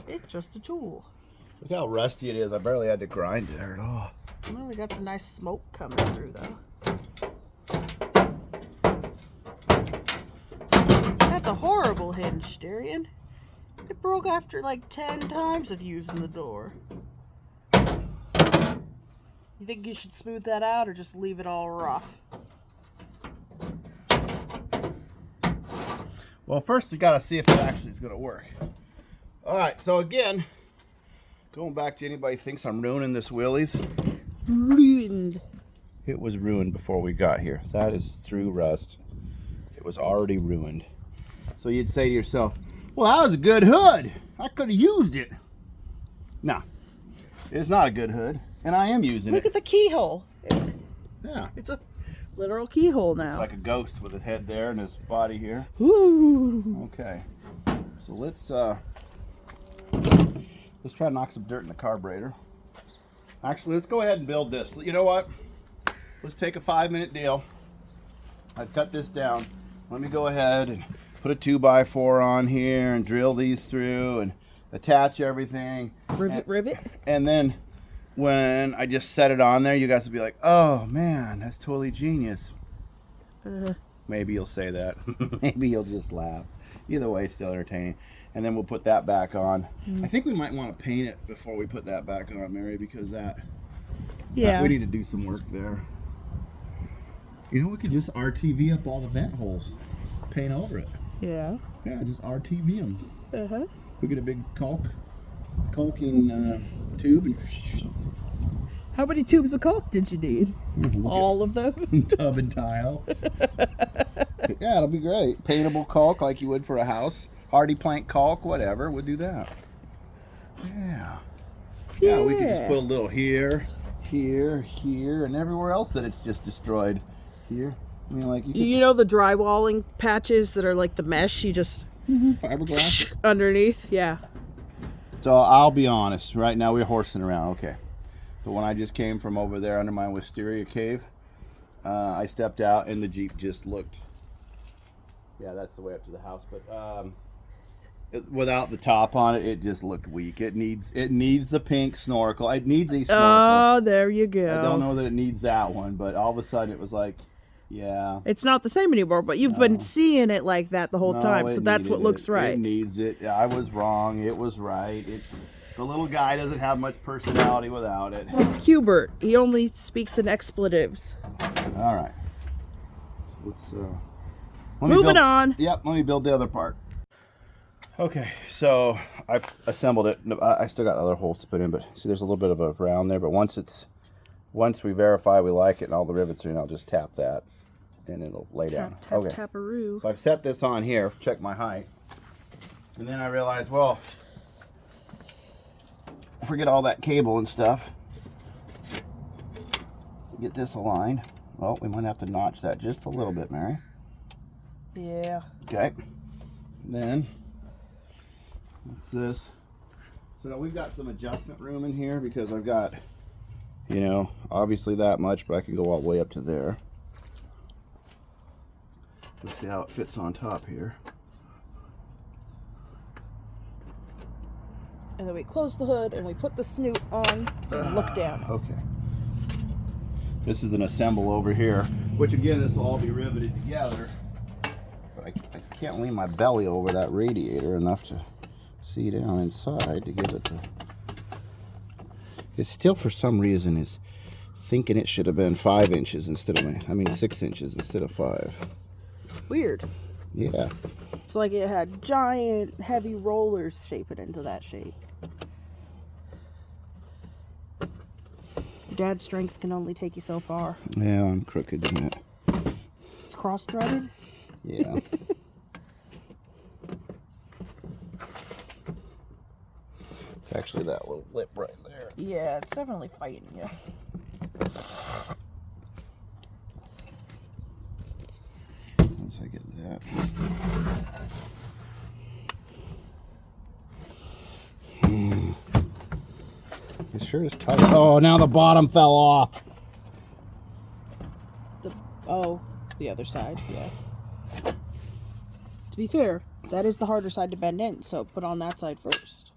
It's just a tool. Look how rusty it is. I barely had to grind it at all. Well, we got some nice smoke coming through, though. That's a horrible hinge, Darian. It broke after like 10 times of using the door. You think you should smooth that out or just leave it all rough? Well, first you gotta see if it actually is gonna work. All right, so again, going back to anybody who thinks I'm ruining this Willys. Ruined. It was ruined before we got here. That is through rust. It was already ruined. So you'd say to yourself, well, that was a good hood. I could have used it. No. It's not a good hood, and I am using Look it. at the keyhole. Yeah. It's a literal keyhole now. It's like a ghost with his head there and his body here. Ooh. Okay. So let's try to knock some dirt in the carburetor. Actually, let's go ahead and build this. You know what? Let's take a 5-minute deal. I've cut this down. Let me go ahead and put a 2x4 on here and drill these through and attach everything. Rivet. And then when I just set it on there, you guys will be like, oh man, that's totally genius. Maybe you'll say that. Maybe you'll just laugh. Either way, still entertaining. And then we'll put that back on. I think we might want to paint it before we put that back on, Mary, because we need to do some work there. You know, we could just RTV up all the vent holes, paint over it. Yeah. Yeah, just RTV them. Uh-huh. We get a big caulking tube and How many tubes of caulk did you need? All of them? tub and tile. Yeah, it'll be great. Paintable caulk like you would for a house. Hardy plank caulk, whatever. We'll do that. Yeah. Yeah, we could just put a little here, here, here, and everywhere else that it's just destroyed. Here. I mean, like you know the drywalling patches that are like the mesh you just fiberglass underneath? Yeah. So I'll be honest, right now we're horsing around, okay. But when I just came from over there under my wisteria cave, I stepped out and the Jeep just looked, yeah, that's the way up to the house, but without the top on it, it just looked weak. It needs the pink snorkel. It needs a snorkel. Oh, there you go. I don't know that it needs that one, but all of a sudden it was like, yeah. It's not the same anymore, but you've been seeing it like that the whole time, so that's what looks right. It needs it. I was wrong. It was right. The little guy doesn't have much personality without it. It's Cubert. He only speaks in expletives. All right. Let's Moving on. Yep, let me build the other part. Okay, so I assembled it. I still got other holes to put in, but see there's a little bit of a round there, but once we verify we like it and all the rivets are in, I'll just tap that and it'll lay down. Okay. Taparoo. So I've set this on here, check my height. And then I realized, well, forget all that cable and stuff. Get this aligned. Well, we might have to notch that just a little bit, Mary. Yeah. Okay. Then, what's this? So now we've got some adjustment room in here because I've got, you know, obviously that much, but I can go all the way up to there. Let's see how it fits on top here. And then we close the hood and we put the snoot on and look down. Okay. This is an assemble over here, which again, this will all be riveted together. But I can't lean my belly over that radiator enough to see down inside to give it the... It still, for some reason, is thinking it should have been 5 inches instead of, 6 inches instead of 5. Weird. Yeah. It's like it had giant, heavy rollers shaping into that shape. Dad's strength can only take you so far. Yeah, I'm crooked in it. It's cross-threaded? Yeah. It's actually that little lip right there. Yeah, it's definitely fighting you. Once I get that. It sure is tight. Oh, now the bottom fell off. The other side, yeah. To be fair, that is the harder side to bend in, so put on that side first.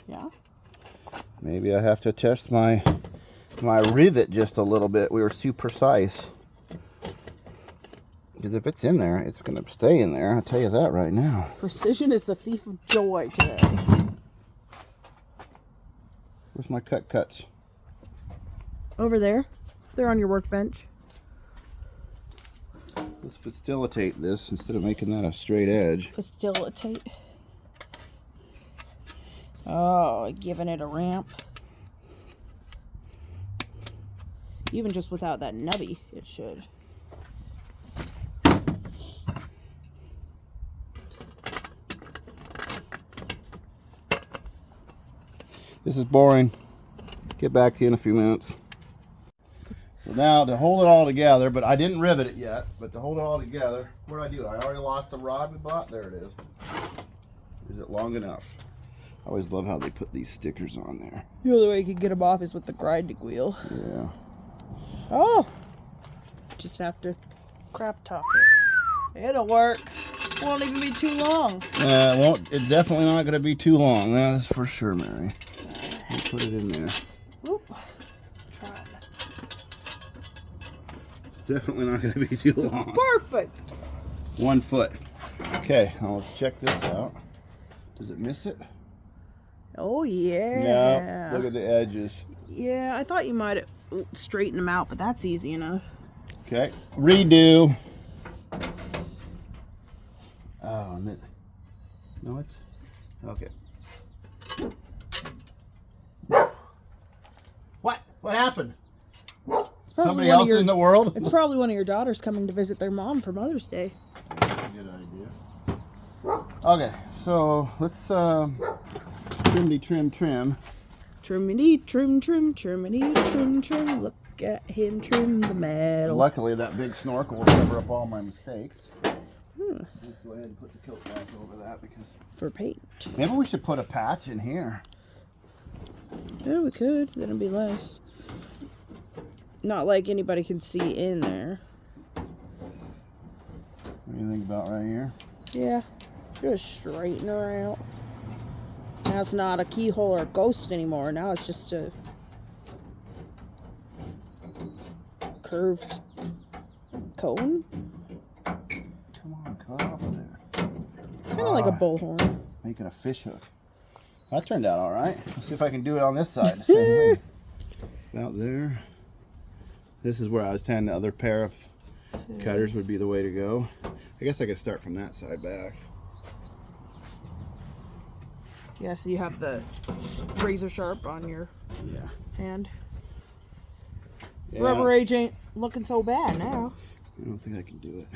Yeah? Maybe I have to test my rivet just a little bit. We were too precise. Because if it's in there, it's going to stay in there. I'll tell you that right now. Precision is the thief of joy today. Where's my cuts? Over there. They're on your workbench. Let's facilitate this instead of making that a straight edge. Facilitate. Oh, giving it a ramp. Even just without that nubby, it should. This is boring. Get back to you in a few minutes. So now to hold it all together, but I didn't rivet it yet, but to hold it all together, what did I do? I already lost the rod we bought. There it is. Is it long enough? I always love how they put these stickers on there. The only way you can get them off is with the grinding wheel. Yeah. Oh! Just have to crap top it. It'll work. It won't even be too long. It won't. It's definitely not going to be too long. That's for sure, Mary. We'll put it in there. Oop. Try. Definitely not going to be too long. Perfect. 1 foot. Okay, now let's check this out. Does it miss it? Oh, yeah. No. Look at the edges. Yeah, I thought you might straighten them out, but that's easy enough. Okay. Redo. Oh, no, it's okay. What happened? Somebody else in the world? It's probably one of your daughters coming to visit their mom for Mother's Day. That's a good idea. Okay, so let's trimity trim. Trimity trim, trimity trim. Look at him trim the metal. Luckily, that big snorkel will cover up all my mistakes. Let's go ahead and put the coat back over that because for paint. Maybe we should put a patch in here. Yeah, we could. Then it'd be less. Not like anybody can see in there. What do you think about right here? Yeah, just straighten her out. Now it's not a keyhole or a ghost anymore. Now it's just a curved cone. Come on, cut off of there. Kind of like a bullhorn. Making a fish hook. That turned out all right. Let's see if I can do it on this side the same way. About there. This is where I was saying the other pair of cutters would be the way to go. I guess I could start from that side back. Yeah, so you have the razor sharp on your hand. Yeah. Rubber edge ain't looking so bad now. I don't think I can do it.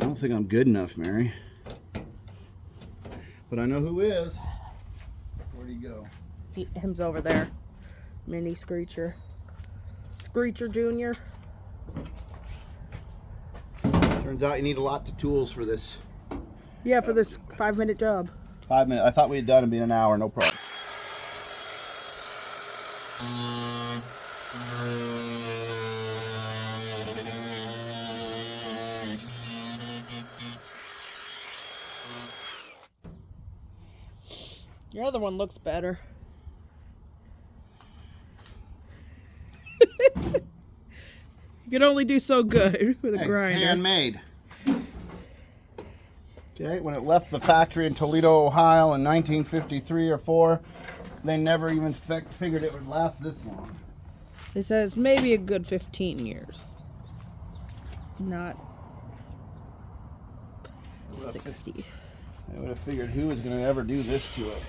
I don't think I'm good enough, Mary. But I know who is. Where'd he go? Him's over there. Mini Screecher. Screecher Jr. Turns out you need a lot of tools for this. Yeah, for this 5-minute job. 5 minutes. I thought we had done it in an hour, no problem. Your other one looks better. You can only do so good with a grinder. Handmade. Okay, when it left the factory in Toledo, Ohio in 1953 or 4, they never even figured it would last this long. It says maybe a good 15 years. Not 60. I would have figured who was going to ever do this to it.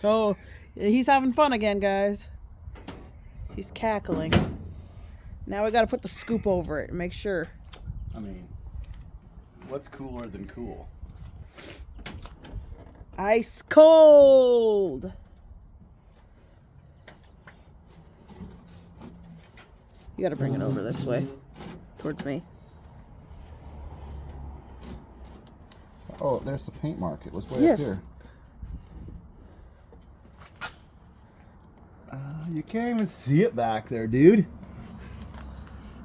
Oh, he's having fun again, guys. He's cackling. Now we got to put the scoop over it and make sure. I mean, what's cooler than cool? Ice cold. You got to bring it over this way, towards me. Oh, there's the paint mark. It was way up here. You can't even see it back there, dude.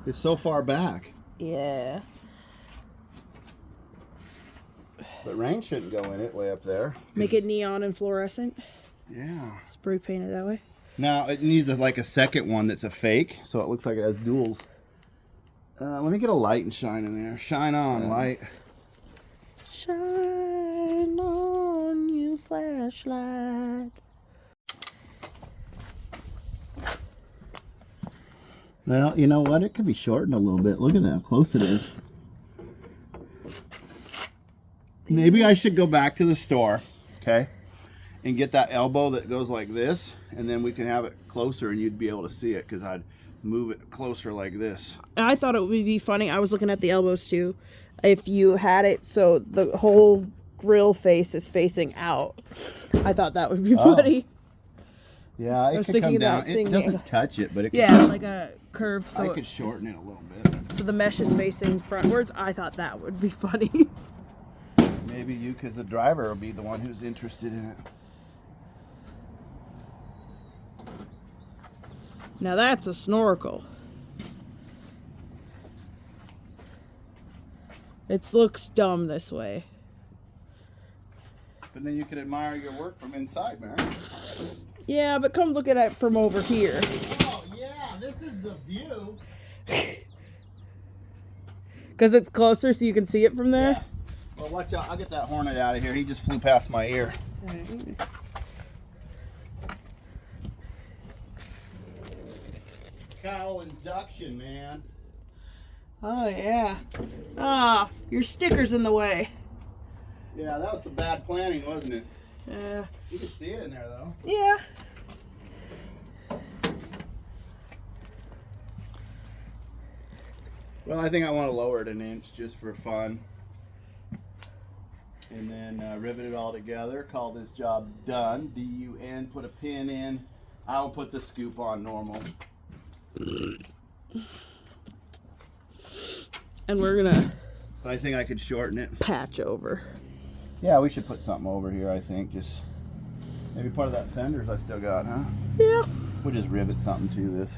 It's so far back. Yeah. But rain shouldn't go in it way up there. Make it neon and fluorescent. Yeah. Spray paint it that way. Now, it needs like a second one that's a fake, so it looks like it has duals. Let me get a light and shine in there. Shine on, light. Shine on, you flashlight. Well, you know what? It could be shortened a little bit. Look at how close it is. Maybe I should go back to the store, okay, and get that elbow that goes like this, and then we can have it closer and you'd be able to see it, because I'd move it closer like this. I thought it would be funny. I was looking at the elbows too. If you had it so the whole grill face is facing out, I thought that would be funny. Yeah, I was thinking about It seeing the doesn't angle. touch it, but it Yeah, like a curved, I so could shorten it a little bit. so the mesh is facing frontwards. I thought that would be funny. Maybe you, because the driver will be the one who's interested in it. Now that's a snorkel. It looks dumb this way. But then you could admire your work from inside, Mary. Yeah, but come look at it from over here. Oh, yeah, this is the view. Because it's closer so you can see it from there? Yeah. Well, watch out. I'll get that Hornet out of here. He just flew past my ear. Cowl induction, man. Oh, yeah. Ah, your sticker's in the way. Yeah, that was some bad planning, wasn't it? Yeah. You can see it in there, though. Yeah. Well, I think I want to lower it an inch just for fun. And then rivet it all together. Call this job done. D-U-N. Put a pin in. I'll put the scoop on normal. And we're gonna But I think I could shorten it. patch over. Yeah, we should put something over here, I think. Just maybe part of that fenders I still got, huh? Yeah. We'll just rivet something to this.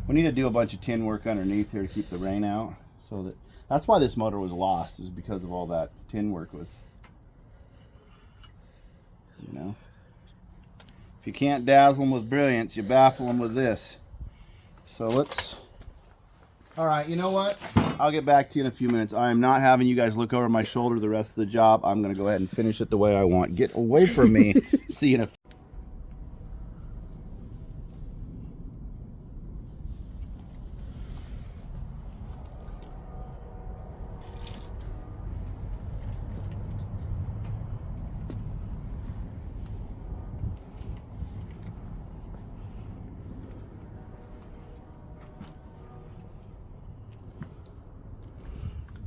We need to do a bunch of tin work underneath here to keep the rain out. So that's why this motor was lost, is because of all that tin work was, you know. If you can't dazzle them with brilliance, you baffle them with this. So let's, all right, you know what? I'll get back to you in a few minutes. I am not having you guys look over my shoulder the rest of the job. I'm gonna go ahead and finish it the way I want. Get away from me. See you in a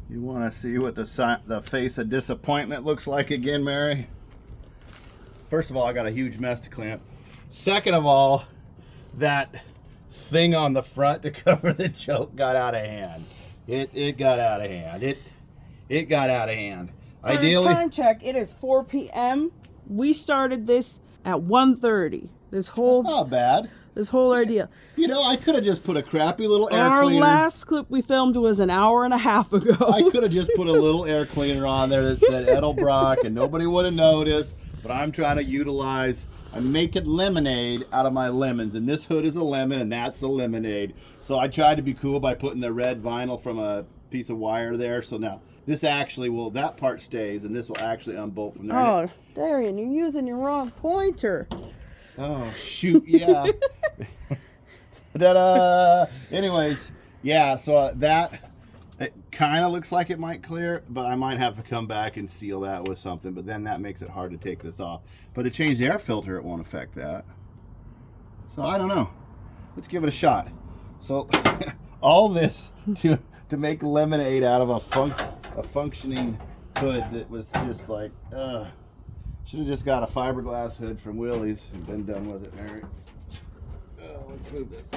You want to see what the face of disappointment looks like again, Mary? First of all, I got a huge mess to clean up. Second of all, that thing on the front to cover the choke got out of hand. It got out of hand. It got out of hand. Ideally, time check. It is 4 p.m. We started this at 1:30. that's not bad. This whole idea. You know, I could have just put a crappy little air Our cleaner. last clip we filmed was an hour and a half ago. I could have just put a little air cleaner on there that said Edelbrock and nobody would have noticed. But I'm trying to I'm making lemonade out of my lemons. And this hood is a lemon and that's the lemonade. So I tried to be cool by putting the red vinyl from a piece of wire there. So now this actually that part stays and this will actually unbolt from there. Oh, Darian, you're using your wrong pointer. Oh, shoot, yeah. Ta-da! Anyways, yeah, so it kind of looks like it might clear, but I might have to come back and seal that with something, but then that makes it hard to take this off. But to change the air filter, it won't affect that. So I don't know. Let's give it a shot. So all this to make lemonade out of a functioning hood that was just like, should have just got a fiberglass hood from Willie's and been done with it, Mary. Let's move this.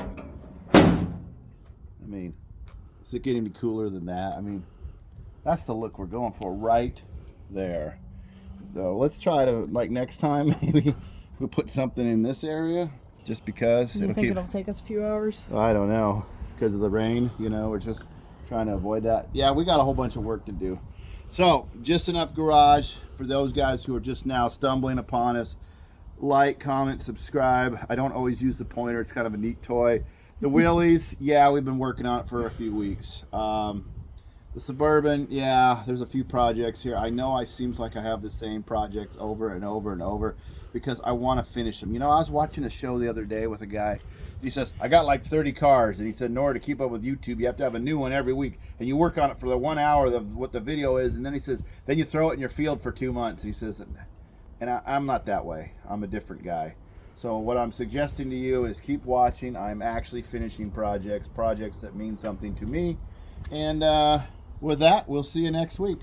I mean, is it getting any cooler than that? I mean, that's the look we're going for right there. So let's try to, like next time, maybe we'll put something in this area just because. You think it'll take us a few hours? I don't know. Because of the rain, you know, we're just trying to avoid that. Yeah, we got a whole bunch of work to do. So, just enough garage for those guys who are just now stumbling upon us. Like, comment, subscribe. I don't always use the pointer. It's kind of a neat toy. The wheelies, yeah, we've been working on it for a few weeks. The Suburban, yeah, there's a few projects here. I know it seems like I have the same projects over and over and over because I want to finish them. You know, I was watching a show the other day with a guy. He says, I got like 30 cars. And he said, in order to keep up with YouTube, you have to have a new one every week. And you work on it for the 1 hour of what the video is. And then he says, then you throw it in your field for 2 months. He says, and I'm not that way. I'm a different guy. So what I'm suggesting to you is keep watching. I'm actually finishing projects that mean something to me. And with that, we'll see you next week.